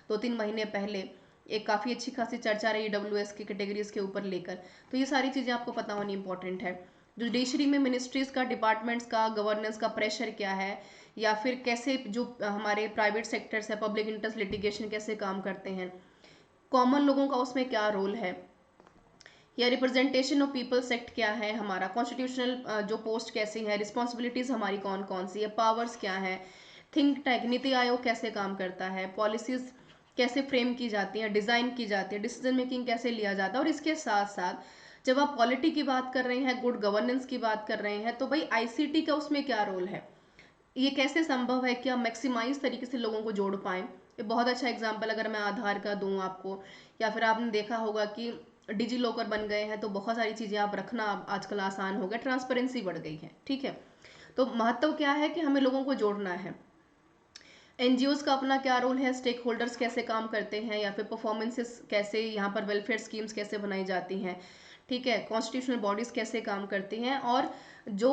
[SPEAKER 1] 2-3 महीने पहले एक काफ़ी अच्छी खासी चर्चा रही डब्ल्यूएस की कैटेगरीज के ऊपर लेकर। तो ये सारी चीज़ें आपको पता होनी इंपॉर्टेंट है। जुडिशरी में मिनिस्ट्रीज का, डिपार्टमेंट्स का, गवर्नेंस का प्रेशर क्या है, या फिर कैसे जो हमारे प्राइवेट सेक्टर्स है, पब्लिक इंटरेस्ट लिटिगेशन कैसे काम करते हैं, कॉमन लोगों का उसमें क्या रोल है, या रिप्रेजेंटेशन ऑफ पीपल्स एक्ट क्या है हमारा, कॉन्स्टिट्यूशनल जो पोस्ट कैसी है, रिस्पॉन्सिबिलिटीज हमारी कौन कौन सी है, पावर्स क्या है, थिंक टैंक, नीति आयोग कैसे काम करता है, पॉलिसीज कैसे फ्रेम की जाती हैं, डिज़ाइन की जाती है, डिसीजन मेकिंग कैसे लिया जाता है। और इसके साथ साथ जब आप पॉलिटी की बात कर रहे हैं, गुड गवर्नेंस की बात कर रहे हैं, तो भाई आईसीटी का उसमें क्या रोल है, ये कैसे संभव है कि आप मैक्सिमाइज तरीके से लोगों को जोड़ पाएं। ये बहुत अच्छा एग्जाम्पल अगर मैं आधार का दूं आपको, या फिर आपने देखा होगा कि डिजी लॉकर बन गए हैं तो बहुत सारी चीज़ें आप रखना आजकल आसान हो गया, ट्रांसपेरेंसी बढ़ गई है। ठीक है। तो महत्व क्या है कि हमें लोगों को जोड़ना है। एनजीओज का अपना क्या रोल है, स्टेक होल्डर्स कैसे काम करते हैं, या फिर परफॉर्मेंसेस कैसे, यहाँ पर वेलफेयर स्कीम्स कैसे बनाई जाती हैं, ठीक है, कॉन्स्टिट्यूशनल बॉडीज कैसे काम करती हैं, और जो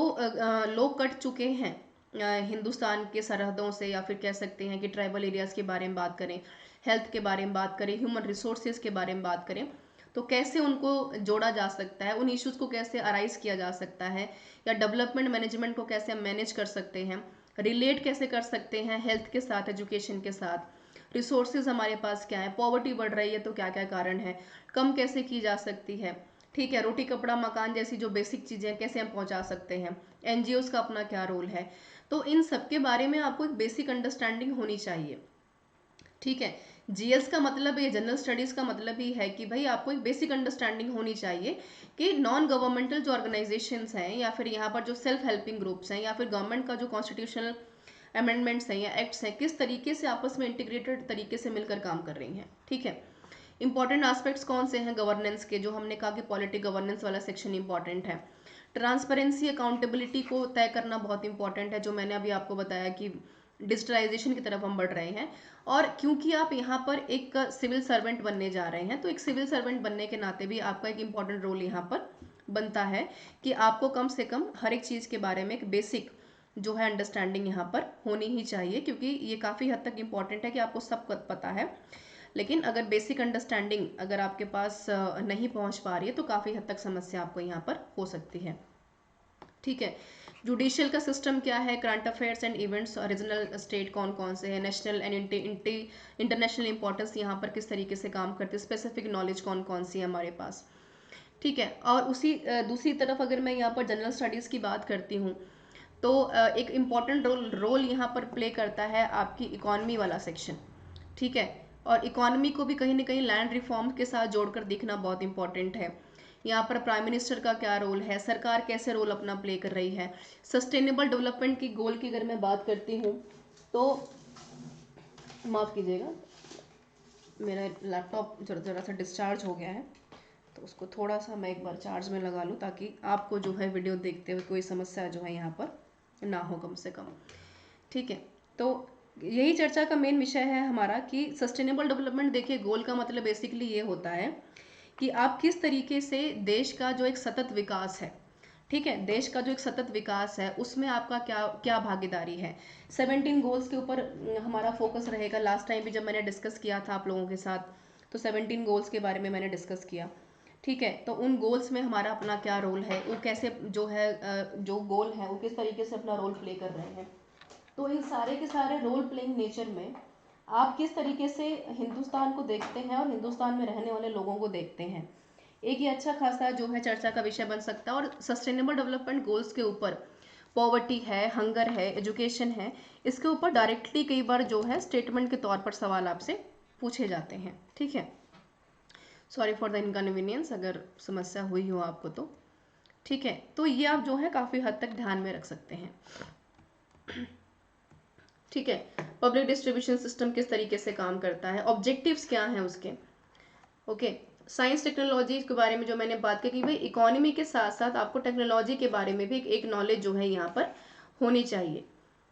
[SPEAKER 1] लोग कट चुके हैं हिंदुस्तान के सरहदों से, या फिर कह सकते हैं कि ट्राइबल एरियाज के बारे में बात करें, हेल्थ के बारे में बात करें, ह्यूमन रिसोर्सेज के बारे में बात करें, तो कैसे उनको जोड़ा जा सकता है, उन इश्यूज को कैसे अराइज किया जा सकता है, या डेवलपमेंट मैनेजमेंट को कैसे मैनेज कर सकते हैं, रिलेट कैसे कर सकते हैं हेल्थ के साथ, एजुकेशन के साथ, रिसोर्सेज हमारे पास क्या है, पॉवर्टी बढ़ रही है तो क्या क्या कारण है, कम कैसे की जा सकती है, ठीक है, रोटी कपड़ा मकान जैसी जो बेसिक चीजें कैसे हम पहुंचा सकते हैं, एनजीओज का अपना क्या रोल है। तो इन सब के बारे में आपको एक बेसिक अंडरस्टैंडिंग होनी चाहिए, ठीक है। जीएस का मतलब, ये जनरल स्टडीज का मतलब ही है कि भाई आपको एक बेसिक अंडरस्टैंडिंग होनी चाहिए कि नॉन गवर्नमेंटल जो ऑर्गेनाइजेशंस हैं, या फिर यहाँ पर जो सेल्फ हेल्पिंग ग्रुप्स हैं, या फिर गवर्नमेंट का जो कॉन्स्टिट्यूशनल अमेंडमेंट्स हैं या एक्ट्स हैं, किस तरीके से आपस में इंटीग्रेटेड तरीके से मिलकर काम कर रही हैं, ठीक है। इंपॉर्टेंट एस्पेक्ट्स कौन से हैं गवर्नेंस के, जो हमने कहा कि पॉलिटिक गवर्नेंस वाला सेक्शन इंपॉर्टेंट है। ट्रांसपेरेंसी अकाउंटेबिलिटी को तय करना बहुत इंपॉर्टेंट है, जो मैंने अभी आपको बताया कि डिजिटलाइजेशन की तरफ हम बढ़ रहे हैं। और क्योंकि आप यहाँ पर एक सिविल सर्वेंट बनने जा रहे हैं, तो एक सिविल सर्वेंट बनने के नाते भी आपका एक इम्पॉर्टेंट रोल यहाँ पर बनता है कि आपको कम से कम हर एक चीज़ के बारे में एक बेसिक जो है अंडरस्टैंडिंग यहाँ पर होनी ही चाहिए, क्योंकि ये काफ़ी हद तक इम्पॉर्टेंट है कि आपको सब पता है। लेकिन अगर बेसिक अंडरस्टैंडिंग अगर आपके पास नहीं पहुंच पा रही है तो काफ़ी हद तक समस्या आपको यहाँ पर हो सकती है, ठीक है। जुडिशियल का सिस्टम क्या है, current affairs and events, regional state कौन कौन से हैं, नेशनल एंड इंटरनेशनल इंपॉर्टेंस यहाँ पर किस तरीके से काम करते हैं, स्पेसिफिक नॉलेज कौन कौन सी है हमारे पास, ठीक है। और उसी दूसरी तरफ अगर मैं यहाँ पर जनरल स्टडीज़ की बात करती हूँ, तो एक इम्पॉर्टेंट रोल यहाँ पर प्ले करता है आपकी इकॉनमी वाला सेक्शन, ठीक है। और इकॉनमी को भी कहीं ना कहीं लैंड रिफॉर्म के साथ जोड़कर देखना बहुत इंपॉर्टेंट है। यहाँ पर प्राइम मिनिस्टर का क्या रोल है, सरकार कैसे रोल अपना प्ले कर रही है, सस्टेनेबल डेवलपमेंट की गोल की अगर मैं बात करती हूँ तो माफ़ कीजिएगा, मेरा लैपटॉप जरा सा डिस्चार्ज हो गया है, तो उसको थोड़ा सा मैं एक बार चार्ज में लगा लूँ ताकि आपको जो है वीडियो देखते हुए कोई समस्या जो है यहाँ पर ना हो कम से कम, ठीक है। तो यही चर्चा का मेन विषय है हमारा कि सस्टेनेबल डेवलपमेंट, देखिए गोल का मतलब बेसिकली ये होता है कि आप किस तरीके से देश का जो एक सतत विकास है, ठीक है, देश का जो एक सतत विकास है उसमें आपका क्या क्या भागीदारी है। 17 गोल्स के ऊपर हमारा फोकस रहेगा। लास्ट टाइम भी जब मैंने डिस्कस किया था आप लोगों के साथ, तो 17 गोल्स के बारे में मैंने डिस्कस किया, ठीक है। तो उन गोल्स में हमारा अपना क्या रोल है, वो कैसे जो है जो गोल है वो किस तरीके से अपना रोल प्ले कर रहे हैं। तो इन सारे के सारे रोल प्लेइंग नेचर में आप किस तरीके से हिंदुस्तान को देखते हैं और हिंदुस्तान में रहने वाले लोगों को देखते हैं, एक ये अच्छा खासा जो है चर्चा का विषय बन सकता है। और सस्टेनेबल डेवलपमेंट गोल्स के ऊपर पॉवर्टी है, हंगर है, एजुकेशन है, इसके ऊपर डायरेक्टली कई बार जो है स्टेटमेंट के तौर पर सवाल आपसे पूछे जाते हैं, ठीक है। सॉरी फॉर द इनकन्वीनियंस अगर समस्या हुई हो आपको तो, ठीक है। तो ये आप जो है काफ़ी हद तक ध्यान में रख सकते हैं, ठीक है। पब्लिक डिस्ट्रीब्यूशन सिस्टम किस तरीके से काम करता है, ऑब्जेक्टिव्स क्या हैं उसके, ओके। साइंस टेक्नोलॉजी के बारे में जो मैंने बात की कि भाई इकोनॉमी के साथ साथ आपको टेक्नोलॉजी के बारे में भी एक नॉलेज जो है यहाँ पर होनी चाहिए,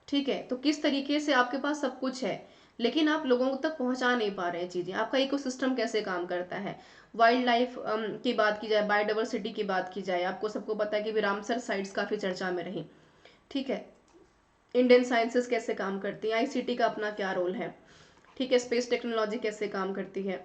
[SPEAKER 1] ठीक है। तो किस तरीके से आपके पास सब कुछ है लेकिन आप लोगों तक पहुंचा नहीं पा रहे हैं चीज़ें, आपका इकोसिस्टम कैसे काम करता है, वाइल्ड लाइफ की बात की जाए, बायोडाइवर्सिटी की बात की जाए, आपको सबको पता है कि रामसर साइट्स काफ़ी चर्चा में रही, ठीक है। इंडियन साइंसेस कैसे काम करती है, आईसीटी का अपना क्या रोल है, ठीक है। स्पेस टेक्नोलॉजी कैसे काम करती है,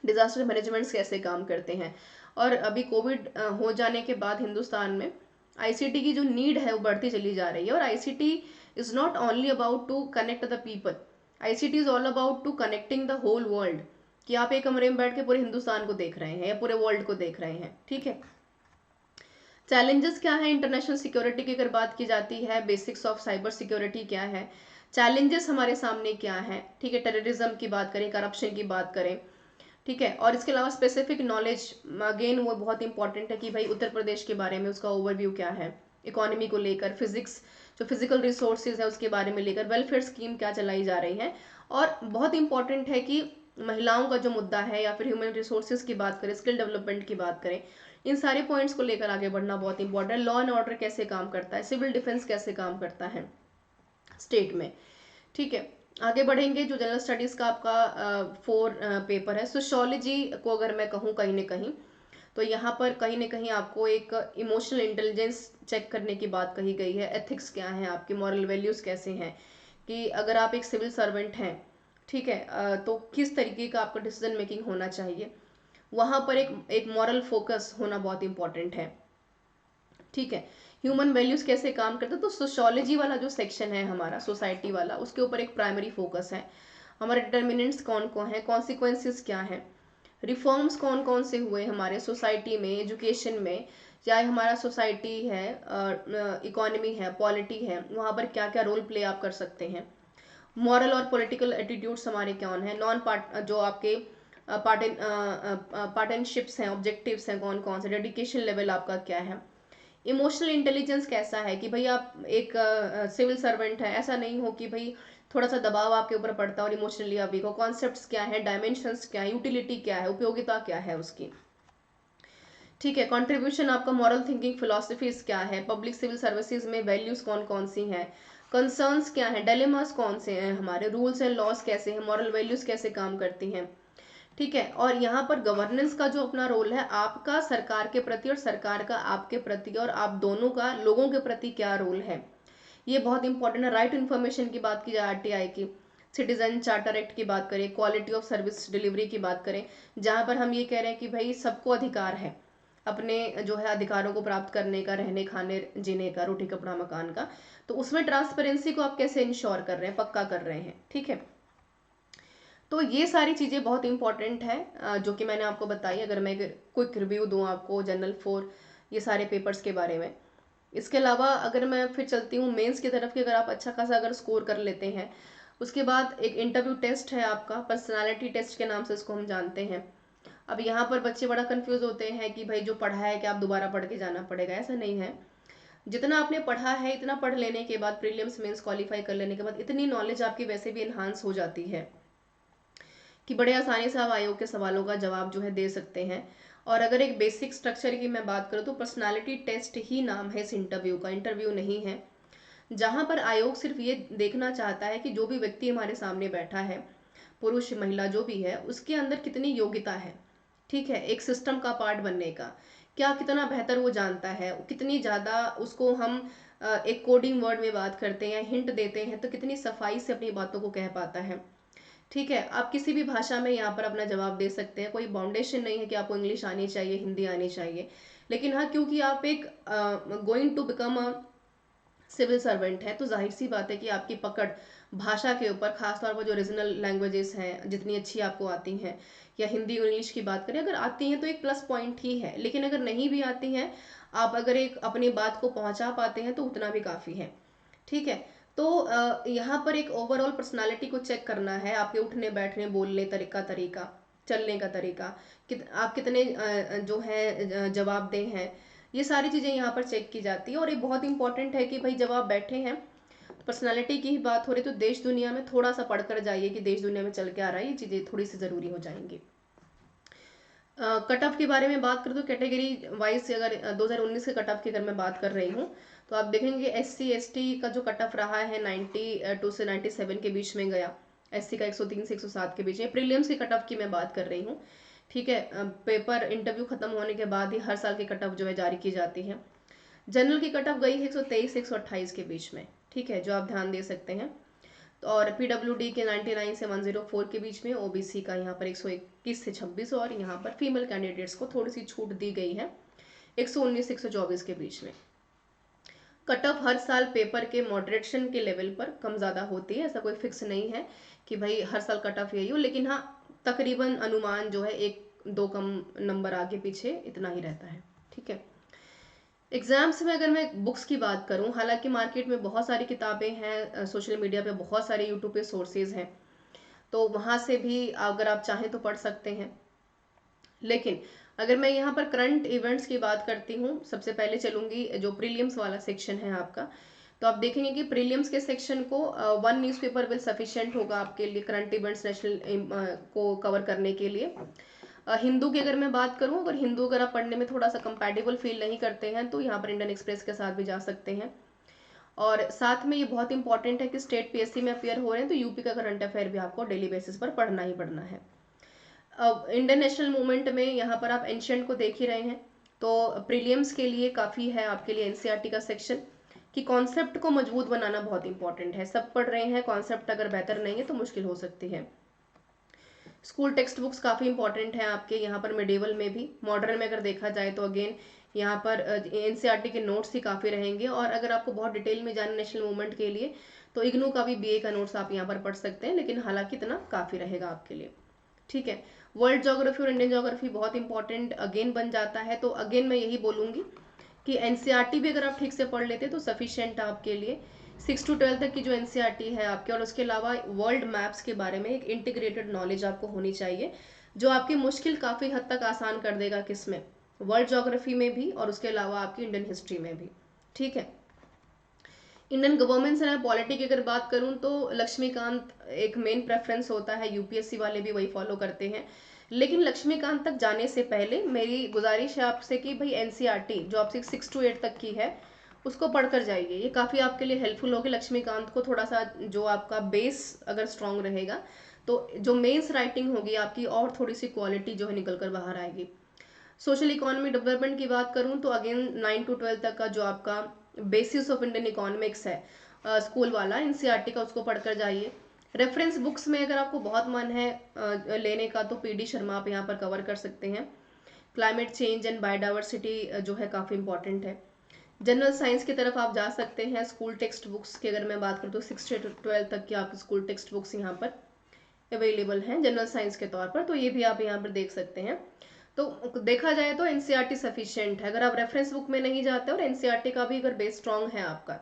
[SPEAKER 1] डिजास्टर मैनेजमेंट्स कैसे काम करते हैं। और अभी कोविड हो जाने के बाद हिंदुस्तान में आईसीटी की जो नीड है वो बढ़ती चली जा रही है। और ICT is not only about to connect the people, ICT is all about to connecting the whole world, कि आप एक कमरे में बैठ के पूरे हिंदुस्तान को देख रहे हैं या पूरे वर्ल्ड को देख रहे हैं, ठीक है। चैलेंजेस क्या है इंटरनेशनल सिक्योरिटी की अगर बात की जाती है, बेसिक्स ऑफ साइबर सिक्योरिटी क्या है, चैलेंजेस हमारे सामने क्या है, ठीक है। टेररिज्म की बात करें, करप्शन की बात करें, ठीक है। और इसके अलावा स्पेसिफिक नॉलेज अगेन वो बहुत इंपॉर्टेंट है कि भाई उत्तर प्रदेश के बारे में उसका ओवरव्यू क्या है, इकोनॉमी को लेकर, फिजिक्स जो फिजिकल रिसोर्सेज है उसके बारे में लेकर, वेलफेयर स्कीम क्या चलाई जा रही है। और बहुत इंपॉर्टेंट है कि महिलाओं का जो मुद्दा है या फिर ह्यूमन रिसोर्सेज की बात करें, स्किल डेवलपमेंट की बात करें, इन सारे पॉइंट्स को लेकर आगे बढ़ना बहुत इंपॉर्टेंट है। लॉ एंड ऑर्डर कैसे काम करता है, सिविल डिफेंस कैसे काम करता है स्टेट में, ठीक है। आगे बढ़ेंगे, जो जनरल स्टडीज का आपका 4 पेपर है, सोशियोलॉजी को अगर मैं कहूँ कहीं ना कहीं, तो यहाँ पर कहीं ना कहीं आपको एक इमोशनल इंटेलिजेंस चेक करने की बात कही गई है, एथिक्स क्या है आपके, मॉरल वैल्यूज कैसे हैं, कि अगर आप एक सिविल सर्वेंट हैं, ठीक है, तो किस तरीके का आपका डिसीजन मेकिंग होना चाहिए, वहाँ पर एक मॉरल फोकस होना बहुत इंपॉर्टेंट है, ठीक है। ह्यूमन वैल्यूज कैसे काम करते हैं, तो सोशियोलॉजी वाला जो सेक्शन है हमारा सोसाइटी वाला, उसके ऊपर एक प्राइमरी फोकस है। हमारे डिटर्मिनेंट्स कौन कौन है, कॉन्सिक्वेंसेस क्या है, रिफॉर्म्स कौन कौन से हुए हमारे सोसाइटी में, एजुकेशन में, चाहे हमारा सोसाइटी है, इकोनॉमी है, पॉलिटी है, वहाँ पर क्या क्या रोल प्ले आप कर सकते हैं, मॉरल और पॉलिटिकल एटीट्यूड्स हमारे कौन है, नॉन पार्ट जो आपके पार्टनरशिप्स हैं, ऑब्जेक्टिव्स हैं कौन कौन से, डेडिकेशन लेवल आपका क्या है, इमोशनल इंटेलिजेंस कैसा है कि भाई आप एक सिविल सर्वेंट है, ऐसा नहीं हो कि भाई थोड़ा सा दबाव आपके ऊपर पड़ता है और इमोशनली आप वीक हो, कॉन्सेप्ट्स क्या है, डायमेंशंस क्या है, यूटिलिटी क्या है, उपयोगिता क्या है उसकी, ठीक है, कंट्रीब्यूशन आपका, मॉरल थिंकिंग फिलोसफीज क्या है, पब्लिक सिविल सर्विसेज में वैल्यूज कौन कौन सी हैं, कंसर्न्स क्या है, डिलेमास कौन से हैं हमारे, रूल्स एंड लॉज कैसे हैं, मॉरल वैल्यूज कैसे काम करती हैं, ठीक है। और यहाँ पर गवर्नेंस का जो अपना रोल है, आपका सरकार के प्रति और सरकार का आपके प्रति, और आप दोनों का लोगों के प्रति क्या रोल है, ये बहुत इंपॉर्टेंट है। राइट इन्फॉर्मेशन की बात की जाए, आरटीआई की, सिटीजन चार्टर एक्ट की बात करें, क्वालिटी ऑफ सर्विस डिलीवरी की बात करें, जहां पर हम ये कह रहे हैं कि भाई सबको अधिकार है अपने जो है अधिकारों को प्राप्त करने का, रहने खाने जीने का, रोटी कपड़ा मकान का, तो उसमें ट्रांसपेरेंसी को आप कैसे इंश्योर कर रहे हैं, पक्का कर रहे हैं, ठीक है। तो ये सारी चीज़ें बहुत इंपॉर्टेंट है जो कि मैंने आपको बताई। अगर मैं क्विक रिव्यू दूं आपको जनरल 4 ये सारे पेपर्स के बारे में, इसके अलावा अगर मैं फिर चलती हूँ मेंस की तरफ की, अगर आप अच्छा खासा अगर स्कोर कर लेते हैं, उसके बाद एक इंटरव्यू टेस्ट है आपका, पर्सनालिटी टेस्ट के नाम से इसको हम जानते हैं। अब यहाँ पर बच्चे बड़ा कंफ्यूज होते हैं कि भाई जो पढ़ा है कि आप दोबारा पढ़ के जाना पड़ेगा, ऐसा नहीं है। जितना आपने पढ़ा है इतना पढ़ लेने के बाद, प्रीलिम्स मेंस क्वालिफाई कर लेने के बाद, इतनी नॉलेज आपकी वैसे भी इन्हांस हो जाती है कि बड़े आसानी से आप आयोग के सवालों का जवाब जो है दे सकते हैं। और अगर एक बेसिक स्ट्रक्चर की मैं बात करूँ तो पर्सनालिटी टेस्ट ही नाम है इस इंटरव्यू का, इंटरव्यू नहीं है, जहां पर आयोग सिर्फ ये देखना चाहता है कि जो भी व्यक्ति हमारे सामने बैठा है, पुरुष महिला जो भी है, उसके अंदर कितनी योग्यता है, ठीक है, एक सिस्टम का पार्ट बनने का, क्या कितना बेहतर वो जानता है, कितनी ज़्यादा उसको हम एक कोडिंग वर्ड में बात करते हैं, हिंट देते हैं तो कितनी सफाई से अपनी बातों को कह पाता है, ठीक है। आप किसी भी भाषा में यहाँ पर अपना जवाब दे सकते हैं, कोई बाउंडेशन नहीं है कि आपको इंग्लिश आनी चाहिए, हिंदी आनी चाहिए, लेकिन हाँ क्योंकि आप एक going to become a civil servant है, तो जाहिर सी बात है कि आपकी पकड़ भाषा के ऊपर, खासतौर पर जो रीजनल लैंग्वेजेस हैं जितनी अच्छी आपको आती हैं, या हिंदी और इंग्लिश की बात करें, अगर आती हैं तो एक प्लस पॉइंट ही है, लेकिन अगर नहीं भी आती हैं, आप अगर एक अपनी बात को पहुंचा पाते हैं तो उतना भी काफ़ी है, ठीक है। तो यहाँ पर एक ओवरऑल पर्सनालिटी को चेक करना है, आपके उठने बैठने बोलने तरीका, चलने का तरीका, आप कितने जो है जवाबदेह हैं, ये सारी चीज़ें यहाँ पर चेक की जाती है। और ये बहुत इंपॉर्टेंट है कि भाई जब आप बैठे हैं, पर्सनालिटी की ही बात हो रही, तो देश दुनिया में थोड़ा सा पढ़कर जाइए कि देश दुनिया में चल के आ रहा है, ये चीज़ें थोड़ी सी ज़रूरी हो जाएंगी। कट ऑफ के बारे में बात करें तो कैटेगरी वाइज से, अगर 2019 के कट ऑफ की अगर मैं बात कर रही हूँ, तो आप देखेंगे SC ST का जो कट ऑफ रहा है 92 से 97 के बीच में गया, SC का 103 से 107 के बीच में। प्रीलिम्स की कट ऑफ की मैं बात कर रही हूँ, ठीक है, पेपर इंटरव्यू खत्म होने के बाद ही हर साल की कट ऑफ जो है जारी की जाती है। जनरल की कट ऑफ गई है 123 से 128 के बीच में, ठीक है, जो आप ध्यान दे सकते हैं। तो और PWD के 99 से 104 के बीच में, OBC का यहाँ पर 121 से 26, और यहाँ पर फीमेल कैंडिडेट्स को थोड़ी सी छूट दी गई है 119 से 124 के बीच में। कट ऑफ हर साल पेपर के मॉडरेशन के लेवल पर कम ज़्यादा होती है, ऐसा कोई फिक्स नहीं है कि भाई हर साल कट ऑफ यही हो, लेकिन हाँ तकरीबन अनुमान जो है 1-2 कम नंबर आगे पीछे इतना ही रहता है, ठीक है। एग्जाम्स में अगर मैं बुक्स की बात करूं, हालांकि मार्केट में बहुत सारी किताबें हैं, सोशल मीडिया पे बहुत सारे यूट्यूब पे सोर्सेज हैं, तो वहाँ से भी अगर आप चाहें तो पढ़ सकते हैं। लेकिन अगर मैं यहाँ पर करंट इवेंट्स की बात करती हूँ, सबसे पहले चलूंगी जो प्रीलिम्स वाला सेक्शन है आपका, तो आप देखेंगे कि प्रीलिम्स के सेक्शन को 1 न्यूज़पेपर विल सफिशिएंट होगा आपके लिए करंट इवेंट्स नेशनल को कवर करने के लिए। हिंदू की अगर मैं बात करूं, अगर हिंदू अगर आप पढ़ने में थोड़ा सा कंपैटिबल फील नहीं करते हैं, तो यहाँ पर इंडियन एक्सप्रेस के साथ भी जा सकते हैं। और साथ में ये बहुत इंपॉर्टेंट है कि स्टेट PSC में अपियर हो रहे हैं तो यूपी का करंट अफेयर भी आपको डेली बेसिस पर पढ़ना ही पढ़ना है। अब इंडियन नेशनल मूवमेंट में यहाँ पर आप एंशिएंट को देख ही रहे हैं, तो प्रीलियम्स के लिए काफ़ी है आपके लिए NCERT का सेक्शन, कि कॉन्सेप्ट को मजबूत बनाना बहुत इंपॉर्टेंट है। सब पढ़ रहे हैं, कॉन्सेप्ट अगर बेहतर नहीं है तो मुश्किल हो सकती है। स्कूल टेक्स्ट बुक्स काफ़ी इंपॉर्टेंट हैं आपके यहाँ पर, मिडेवल में भी, मॉडर्न में अगर देखा जाए तो अगेन यहाँ पर NCERT के नोट्स ही काफ़ी रहेंगे। और अगर आपको बहुत डिटेल में जाना नेशनल मूवमेंट के लिए, तो इग्नू का भी बीए का नोट्स आप यहाँ पर पढ़ सकते हैं, लेकिन हालांकि इतना काफ़ी रहेगा आपके लिए। ठीक है, वर्ल्ड ज्योग्राफी और इंडियन ज्योग्राफी बहुत इंपॉर्टेंट अगेन बन जाता है। तो अगेन मैं यही बोलूँगी कि एनसीईआरटी भी अगर आप ठीक से पढ़ लेते तो सफिशिएंट है आपके लिए। 6 to 12 तक की जो एनसीईआरटी है आपके, और उसके अलावा वर्ल्ड मैप्स के बारे में एक इंटीग्रेटेड नॉलेज आपको होनी चाहिए, जो आपकी मुश्किल काफ़ी हद तक आसान कर देगा, किसमें, वर्ल्ड ज्योग्राफी में भी और उसके अलावा आपकी इंडियन हिस्ट्री में भी। ठीक है, इंडियन गवर्नमेंट एंड पॉलिटी की अगर बात करूं तो लक्ष्मीकांत एक मेन प्रेफरेंस होता है, यूपीएससी वाले भी वही फॉलो करते हैं। लेकिन लक्ष्मीकांत तक जाने से पहले मेरी गुजारिश है आपसे कि भाई एनसीईआरटी जो आपसे 6 to 8 तक की है उसको पढ़कर जाइए, ये काफ़ी आपके लिए हेल्पफुल होगी। लक्ष्मीकांत को थोड़ा सा जो आपका बेस अगर स्ट्रांग रहेगा तो जो मेंस राइटिंग होगी आपकी और थोड़ी सी क्वालिटी जो है निकल कर बाहर आएगी। सोशल इकोनॉमी डेवलपमेंट की बात करूं तो अगेन 9 to 12 तक का जो आपका बेसिस ऑफ इंडियन इकोनॉमिक्स है स्कूल वाला एनसीईआरटी का, उसको पढ़कर जाइए। रेफरेंस बुक्स में अगर आपको बहुत मन है लेने का तो पीडी शर्मा आप यहाँ पर कवर कर सकते हैं। क्लाइमेट चेंज एंड बायोडाइवर्सिटी जो है काफ़ी इंपॉर्टेंट है। जनरल साइंस की तरफ आप जा सकते हैं। स्कूल टेक्स्ट बुक्स की अगर मैं बात करूँ तो 6 to 12 तक की आपकी स्कूल टेक्स्ट बुक्स यहाँ पर अवेलेबल हैं जनरल साइंस के तौर पर, तो ये भी आप यहाँ पर देख सकते हैं। तो देखा जाए तो एनसीईआरटी सफिशिएंट है। अगर आप रेफरेंस बुक में नहीं जाते और एनसीईआरटी का भी अगर बेस स्ट्रांग है आपका,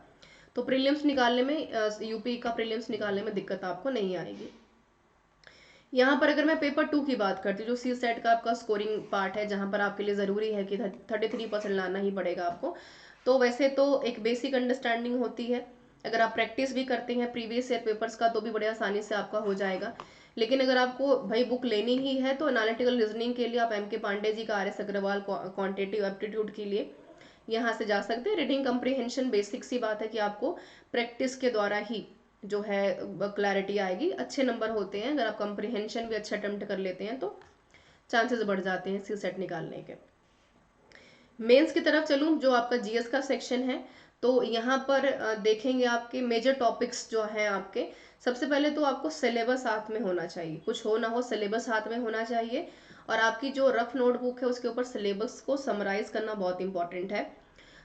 [SPEAKER 1] तो प्रीलिम्स निकालने में यूपी का प्रीलिम्स निकालने में दिक्कत आपको नहीं आएगी। यहाँ पर अगर मैं पेपर 2 की बात करती हूँ, जो सी सेट का आपका स्कोरिंग पार्ट है, जहाँ पर आपके लिए ज़रूरी है कि 33% लाना ही पड़ेगा आपको। तो वैसे तो एक बेसिक अंडरस्टैंडिंग होती है, अगर आप प्रैक्टिस भी करते हैं प्रीवियस ईयर पेपर्स का तो भी बड़े आसानी से आपका हो जाएगा। लेकिन अगर आपको भाई बुक लेनी ही है तो एनालिटिकल रीजनिंग के लिए आप एम के पांडे जी का, R S Agarwal quantitative aptitude के लिए यहाँ से जा सकते हैं। रीडिंग कंप्रीहेंशन बेसिक सी बात है कि आपको प्रैक्टिस के द्वारा ही जो है क्लैरिटी आएगी। अच्छे नंबर होते हैं, अगर आप कंप्रीहेंशन भी अच्छा अटेम्प्ट कर लेते हैं तो चांसेस बढ़ जाते हैं सी सेट निकालने के। मेंस की तरफ चलूँ, जो आपका जीएस का सेक्शन है, तो यहाँ पर देखेंगे आपके मेजर टॉपिक्स जो हैं आपके। सबसे पहले तो आपको सिलेबस हाथ में होना चाहिए, कुछ हो ना हो सिलेबस हाथ में होना चाहिए, और आपकी जो रफ नोटबुक है उसके ऊपर सिलेबस को समराइज करना बहुत इंपॉर्टेंट है।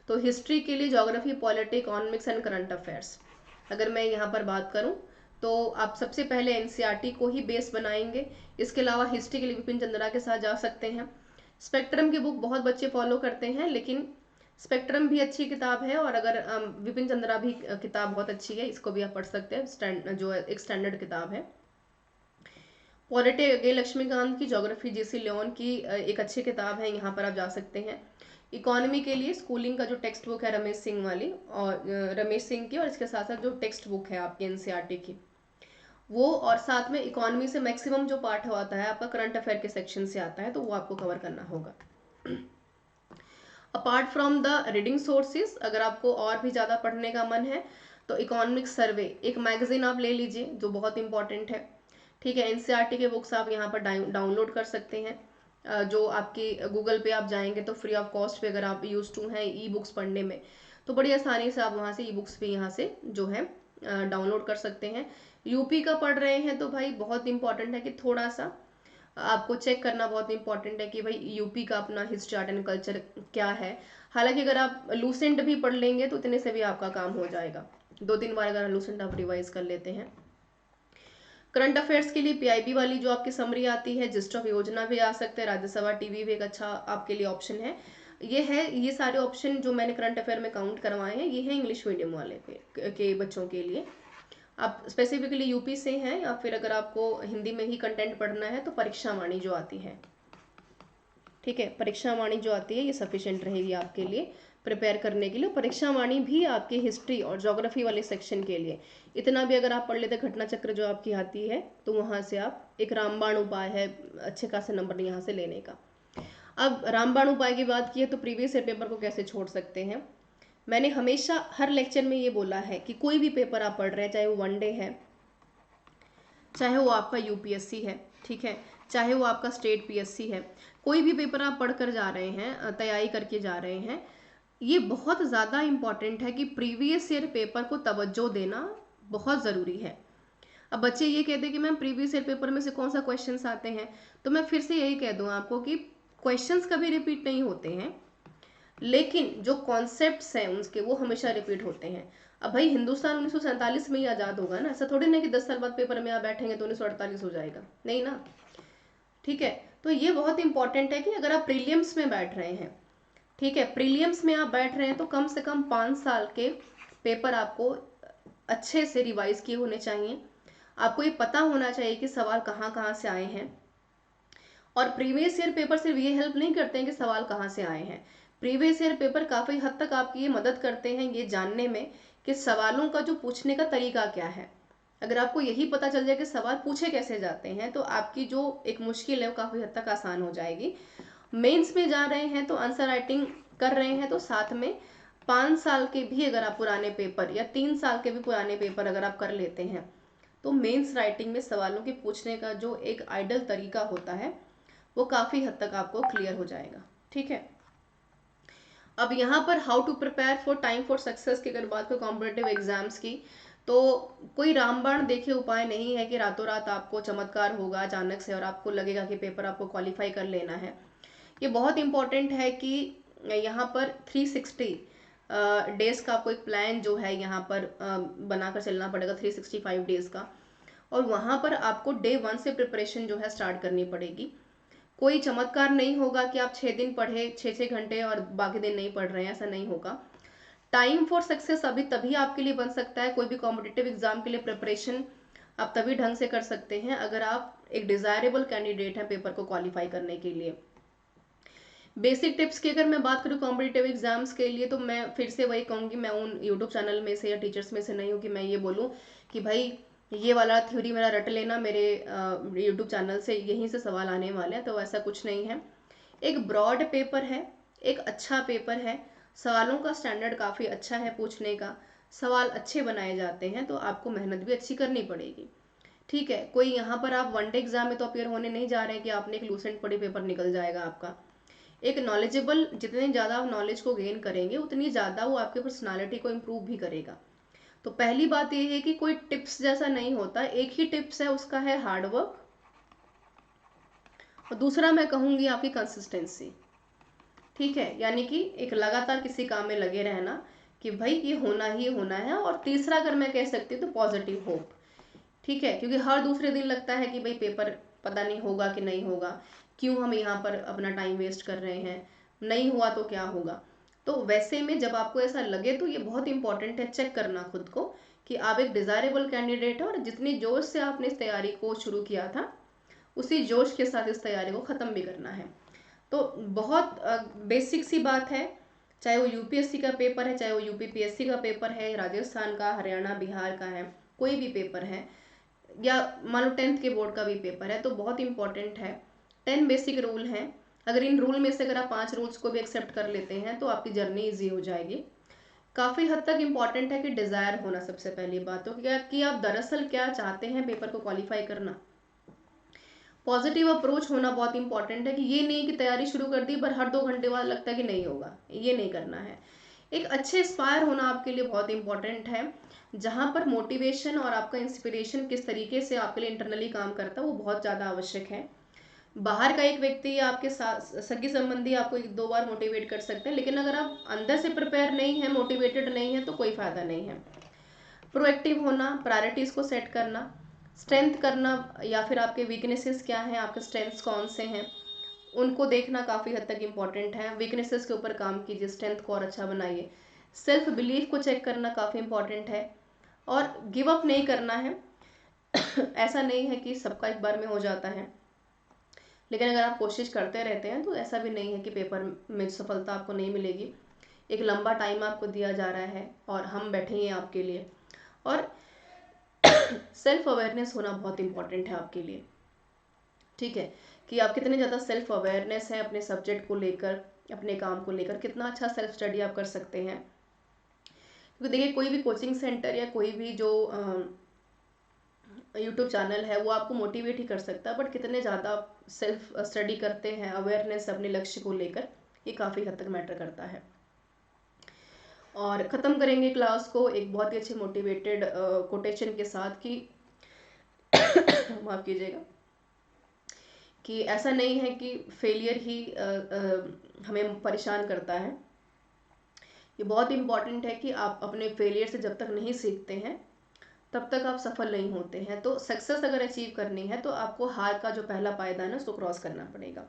[SPEAKER 1] तो हिस्ट्री के लिए geography, polity, economics and current affairs अगर मैं यहाँ पर बात करूँ तो आप सबसे पहले एनसीईआरटी को ही बेस बनाएंगे। इसके अलावा हिस्ट्री के लिए विपिन चंद्रा के साथ जा सकते हैं। स्पेक्ट्रम की बुक बहुत बच्चे फॉलो करते हैं, लेकिन स्पेक्ट्रम भी अच्छी किताब है, और अगर विपिन चंद्रा भी किताब बहुत अच्छी है, इसको भी आप पढ़ सकते हैं, जो एक स्टैंडर्ड किताब है। पॉलिटी अगेन लक्ष्मीकांत की, ज्योग्राफी जेसी लियोन की एक अच्छी किताब है, यहाँ पर आप जा सकते हैं। इकोनॉमी के लिए स्कूलिंग का जो टेक्स्ट बुक है रमेश सिंह वाली, और रमेश सिंह की, और इसके साथ साथ जो टेक्स्ट बुक है आपकी एनसीईआरटी की वो, और साथ में इकोनॉमी से मैक्सिमम जो पार्ट आता है आपका करंट अफेयर के सेक्शन से आता है, तो वो आपको कवर करना होगा। Apart from the reading sources, अगर आपको और भी ज़्यादा पढ़ने का मन है तो इकोनॉमिक सर्वे एक मैगजीन आप ले लीजिए, जो बहुत इंपॉर्टेंट है। ठीक है, एनसीईआरटी के बुक्स आप यहाँ पर डाउनलोड कर सकते हैं, जो आपकी गूगल पे आप जाएंगे तो फ्री ऑफ कॉस्ट पे, अगर आप यूज टू हैं ई बुक्स पढ़ने में तो बड़ी आसानी से आप वहाँ से ई बुक्स भी यहाँ से जो है डाउनलोड कर सकते हैं। यूपी का पढ़ रहे हैं तो भाई बहुत इंपॉर्टेंट है कि थोड़ा सा आपको चेक करना बहुत इंपॉर्टेंट है कि भाई यूपी का अपना हिस्ट्री, आर्ट एंड कल्चर क्या है। हालांकि अगर आप लूसेंट भी पढ़ लेंगे तो इतने से भी आपका काम हो जाएगा, 2-3 बार अगर लूसेंट आप रिवाइज कर लेते हैं। करंट अफेयर्स के लिए पीआईबी वाली जो आपकी समरी आती है, जिस्ट ऑफ योजना भी आ सकते हैं, राज्यसभा टीवी भी एक अच्छा आपके लिए ऑप्शन है। ये सारे ऑप्शन जो मैंने करंट अफेयर में काउंट करवाए हैं, ये है इंग्लिश मीडियम वाले के बच्चों के लिए। आप स्पेसिफिकली यूपी से हैं या फिर अगर आपको हिंदी में ही कंटेंट पढ़ना है तो परीक्षा वाणी जो आती है, ठीक है, परीक्षा वाणी जो आती है ये सफिशिएंट रहेगी आपके लिए प्रिपेयर करने के लिए। परीक्षा वाणी भी आपकी हिस्ट्री और ज्योग्राफी वाले सेक्शन के लिए इतना भी अगर आप पढ़ लेते, घटना चक्र जो आपकी आती है तो वहाँ से आप, एक रामबाण उपाय है अच्छे खासे नंबर यहाँ से लेने का। अब रामबाण उपाय की बात की है तो प्रीवियस ईयर पेपर को कैसे छोड़ सकते हैं। मैंने हमेशा हर लेक्चर में ये बोला है कि कोई भी पेपर आप पढ़ रहे हैं, चाहे वो वनडे है, चाहे वो आपका यूपीएससी है, ठीक है, चाहे वो आपका स्टेट पीएससी है, कोई भी पेपर आप पढ़ कर जा रहे हैं, तैयारी करके जा रहे हैं, ये बहुत ज़्यादा इम्पॉर्टेंट है कि प्रीवियस ईयर पेपर को तवज्जो देना बहुत ज़रूरी है। अब बच्चे ये कहते हैं कि मैम प्रीवियस ईयर पेपर में से कौन सा क्वेश्चंस आते हैं, तो मैं फिर से यही कह दूँ आपको कि क्वेश्चंस कभी रिपीट नहीं होते हैं, लेकिन जो कॉन्सेप्ट्स हैं उसके वो हमेशा रिपीट होते हैं। अब भाई हिंदुस्तान 1947 में ही आज़ाद होगा ना, ऐसा थोड़ी ना कि 10 साल बाद पेपर में आप बैठेंगे तो 1948 हो जाएगा, नहीं ना। ठीक है, तो ये बहुत इंपॉर्टेंट है कि अगर आप प्रीलियम्स में बैठ रहे हैं, ठीक है, प्रीलियम्स में आप बैठ रहे हैं तो कम से कम 5 साल के पेपर आपको अच्छे से रिवाइज किए होने चाहिए। आपको ये पता होना चाहिए कि सवाल कहाँ कहाँ से आए हैं। और प्रीवियस ईयर पेपर सिर्फ ये हेल्प नहीं करते हैं कि सवाल कहाँ से आए हैं, प्रीवियस ईयर पेपर काफ़ी हद तक आपकी ये मदद करते हैं ये जानने में कि सवालों का जो पूछने का तरीका क्या है। अगर आपको यही पता चल जाए कि सवाल पूछे कैसे जाते हैं तो आपकी जो एक मुश्किल है वो काफ़ी हद तक आसान हो जाएगी। मेंस में जा रहे हैं तो आंसर राइटिंग कर रहे हैं तो साथ में 5 साल के भी अगर आप पुराने पेपर या 3 साल के भी पुराने पेपर अगर आप कर लेते हैं तो मेंस राइटिंग में सवालों के पूछने का जो एक आइडल तरीका होता है वो काफ़ी हद तक आपको क्लियर हो जाएगा। ठीक है, अब यहाँ पर how to prepare for time for success की अगर बात करें कॉम्पिटेटिव एग्जाम्स की, तो कोई रामबाण देखे उपाय नहीं है कि रातों रात आपको चमत्कार होगा अचानक से और आपको लगेगा कि पेपर आपको क्वालिफाई कर लेना है। ये बहुत इंपॉर्टेंट है कि यहाँ पर 360 डेज का आपको एक प्लान जो है यहाँ पर बनाकर चलना पड़ेगा, 365 डेज का। और वहाँ पर आपको डे 1 से प्रिपरेशन जो है स्टार्ट करनी पड़ेगी। कोई चमत्कार नहीं होगा कि आप 6 दिन पढ़े 6-6 घंटे और बाकी दिन नहीं पढ़ रहे हैं, ऐसा नहीं होगा। टाइम फॉर सक्सेस अभी तभी आपके लिए बन सकता है, कोई भी कॉम्पिटिटिव एग्जाम के लिए प्रिपरेशन आप तभी ढंग से कर सकते हैं अगर आप एक डिजायरेबल कैंडिडेट हैं पेपर को क्वालिफाई करने के लिए। बेसिक टिप्स की अगर मैं बात करूँ कॉम्पिटिटिव एग्जाम्स के लिए तो मैं फिर से वही कहूँगी, मैं उन यूट्यूब चैनल में से या टीचर्स में से नहीं हूँ कि मैं ये बोलूँ कि भाई ये वाला थ्योरी मेरा रट लेना, मेरे यूट्यूब चैनल से यहीं से सवाल आने वाले हैं, तो ऐसा कुछ नहीं है। एक ब्रॉड पेपर है, एक अच्छा पेपर है, सवालों का स्टैंडर्ड काफ़ी अच्छा है, पूछने का सवाल अच्छे बनाए जाते हैं, तो आपको मेहनत भी अच्छी करनी पड़ेगी। ठीक है, कोई यहाँ पर आप वनडे एग्जाम में तो अपेयर होने नहीं जा रहे हैं कि आपने एक लूसेंट पढ़ी पेपर निकल जाएगा आपका। एक नॉलेजेबल, जितने ज़्यादा आप नॉलेज को गेन करेंगे उतनी ज़्यादा वो आपके पर्सनालिटी को इम्प्रूव भी करेगा। तो पहली बात ये है कि कोई टिप्स जैसा नहीं होता, एक ही टिप्स है, उसका है हार्डवर्क, और दूसरा मैं कहूँगी आपकी कंसिस्टेंसी। ठीक है, यानी कि एक लगातार किसी काम में लगे रहना कि भाई ये होना ही होना है। और तीसरा अगर मैं कह सकती हूँ तो पॉजिटिव होप। ठीक है, क्योंकि हर दूसरे दिन लगता है कि भाई पेपर पता नहीं होगा कि नहीं होगा, क्यों हम यहाँ पर अपना टाइम वेस्ट कर रहे हैं, नहीं हुआ तो क्या होगा। तो वैसे में जब आपको ऐसा लगे तो ये बहुत इंपॉर्टेंट है चेक करना खुद को कि आप एक डिजायरेबल कैंडिडेट हो और जितनी जोश से आपने इस तैयारी को शुरू किया था उसी जोश के साथ इस तैयारी को ख़त्म भी करना है। तो बहुत बेसिक सी बात है, चाहे वो यूपीएससी का पेपर है, चाहे वो यूपीपीएससी का पेपर है, राजस्थान का, हरियाणा, बिहार का है, कोई भी पेपर है, या मान लो 10th के बोर्ड का भी पेपर है, तो बहुत इंपॉर्टेंट है। 10 बेसिक रूल हैं, अगर इन रूल में से अगर आप 5 रूल्स को भी एक्सेप्ट कर लेते हैं तो आपकी जर्नी ईजी हो जाएगी। काफ़ी हद तक इम्पॉर्टेंट है कि डिज़ायर होना सबसे पहली बात, तो क्या कि आप दरअसल क्या चाहते हैं पेपर को क्वालिफाई करना। पॉजिटिव अप्रोच होना बहुत इंपॉर्टेंट है कि ये नहीं कि तैयारी शुरू कर दी पर हर 2 घंटे बाद लगता है कि नहीं होगा, ये नहीं करना है। एक अच्छे इंस्पायर होना आपके लिए बहुत इंपॉर्टेंट है, जहाँ पर मोटिवेशन और आपका इंस्पिरेशन किस तरीके से आपके लिए इंटरनली काम करता है वो बहुत ज़्यादा आवश्यक है। बाहर का एक व्यक्ति या आपके साथ सगी संबंधी आपको 1-2 बार मोटिवेट कर सकते हैं, लेकिन अगर आप अंदर से प्रिपेयर नहीं है, मोटिवेटेड नहीं है, तो कोई फ़ायदा नहीं है। प्रोएक्टिव होना, प्रायोरिटीज़ को सेट करना, स्ट्रेंथ करना या फिर आपके वीकनेसेस क्या हैं, आपके स्ट्रेंथ्स कौन से हैं, उनको देखना काफ़ी हद तक इम्पॉर्टेंट है। वीकनेसेस के ऊपर काम कीजिए, स्ट्रेंथ को और अच्छा बनाइए। सेल्फ बिलीफ को चेक करना काफ़ी इम्पॉर्टेंट है और गिव अप नहीं करना है। ऐसा नहीं है कि सबका एक बार में हो जाता है, लेकिन अगर आप कोशिश करते रहते हैं तो ऐसा भी नहीं है कि पेपर में सफलता आपको नहीं मिलेगी। एक लंबा टाइम आपको दिया जा रहा है और हम बैठे हैं आपके लिए। और सेल्फ अवेयरनेस होना बहुत इंपॉर्टेंट है आपके लिए। ठीक है, कि आप कितने ज़्यादा सेल्फ अवेयरनेस है अपने सब्जेक्ट को लेकर, अपने काम को लेकर, कितना अच्छा सेल्फ स्टडी आप कर सकते हैं। क्योंकि देखिए कोई भी कोचिंग सेंटर या कोई भी जो यूट्यूब चैनल है वो आपको मोटिवेट ही कर सकता है, बट कितने ज़्यादा आप सेल्फ स्टडी करते हैं, अवेयरनेस अपने लक्ष्य को लेकर, ये काफ़ी हद तक मैटर करता है। और ख़त्म करेंगे क्लास को एक बहुत ही अच्छे मोटिवेटेड कोटेशन के साथ कि माफ़ कीजिएगा, कि ऐसा नहीं है कि फेलियर ही हमें परेशान करता है। ये बहुत इंपॉर्टेंट है कि आप अपने फेलियर से जब तक नहीं सीखते हैं तब तक आप सफल नहीं होते हैं। तो सक्सेस अगर अचीव करनी है तो आपको हार का जो पहला पायदान है उसको क्रॉस करना पड़ेगा।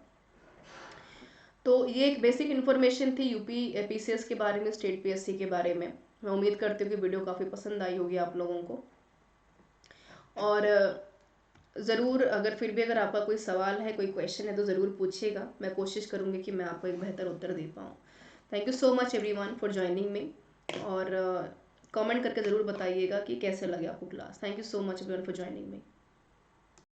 [SPEAKER 1] तो ये एक बेसिक इन्फॉर्मेशन थी यूपी पीसीएस के बारे में, स्टेट पीएससी के बारे में। मैं उम्मीद करती हूँ कि वीडियो काफ़ी पसंद आई होगी आप लोगों को। और ज़रूर अगर फिर भी अगर आपका कोई सवाल है, कोई क्वेश्चन है तो ज़रूर पूछिएगा, मैं कोशिश करूँगी कि मैं आपको एक बेहतर उत्तर दे पाऊँ। Thank you so much everyone for joining me. और कमेंट करके ज़रूर बताइएगा कि कैसे लगे आपको class. Thank you so much everyone for joining me.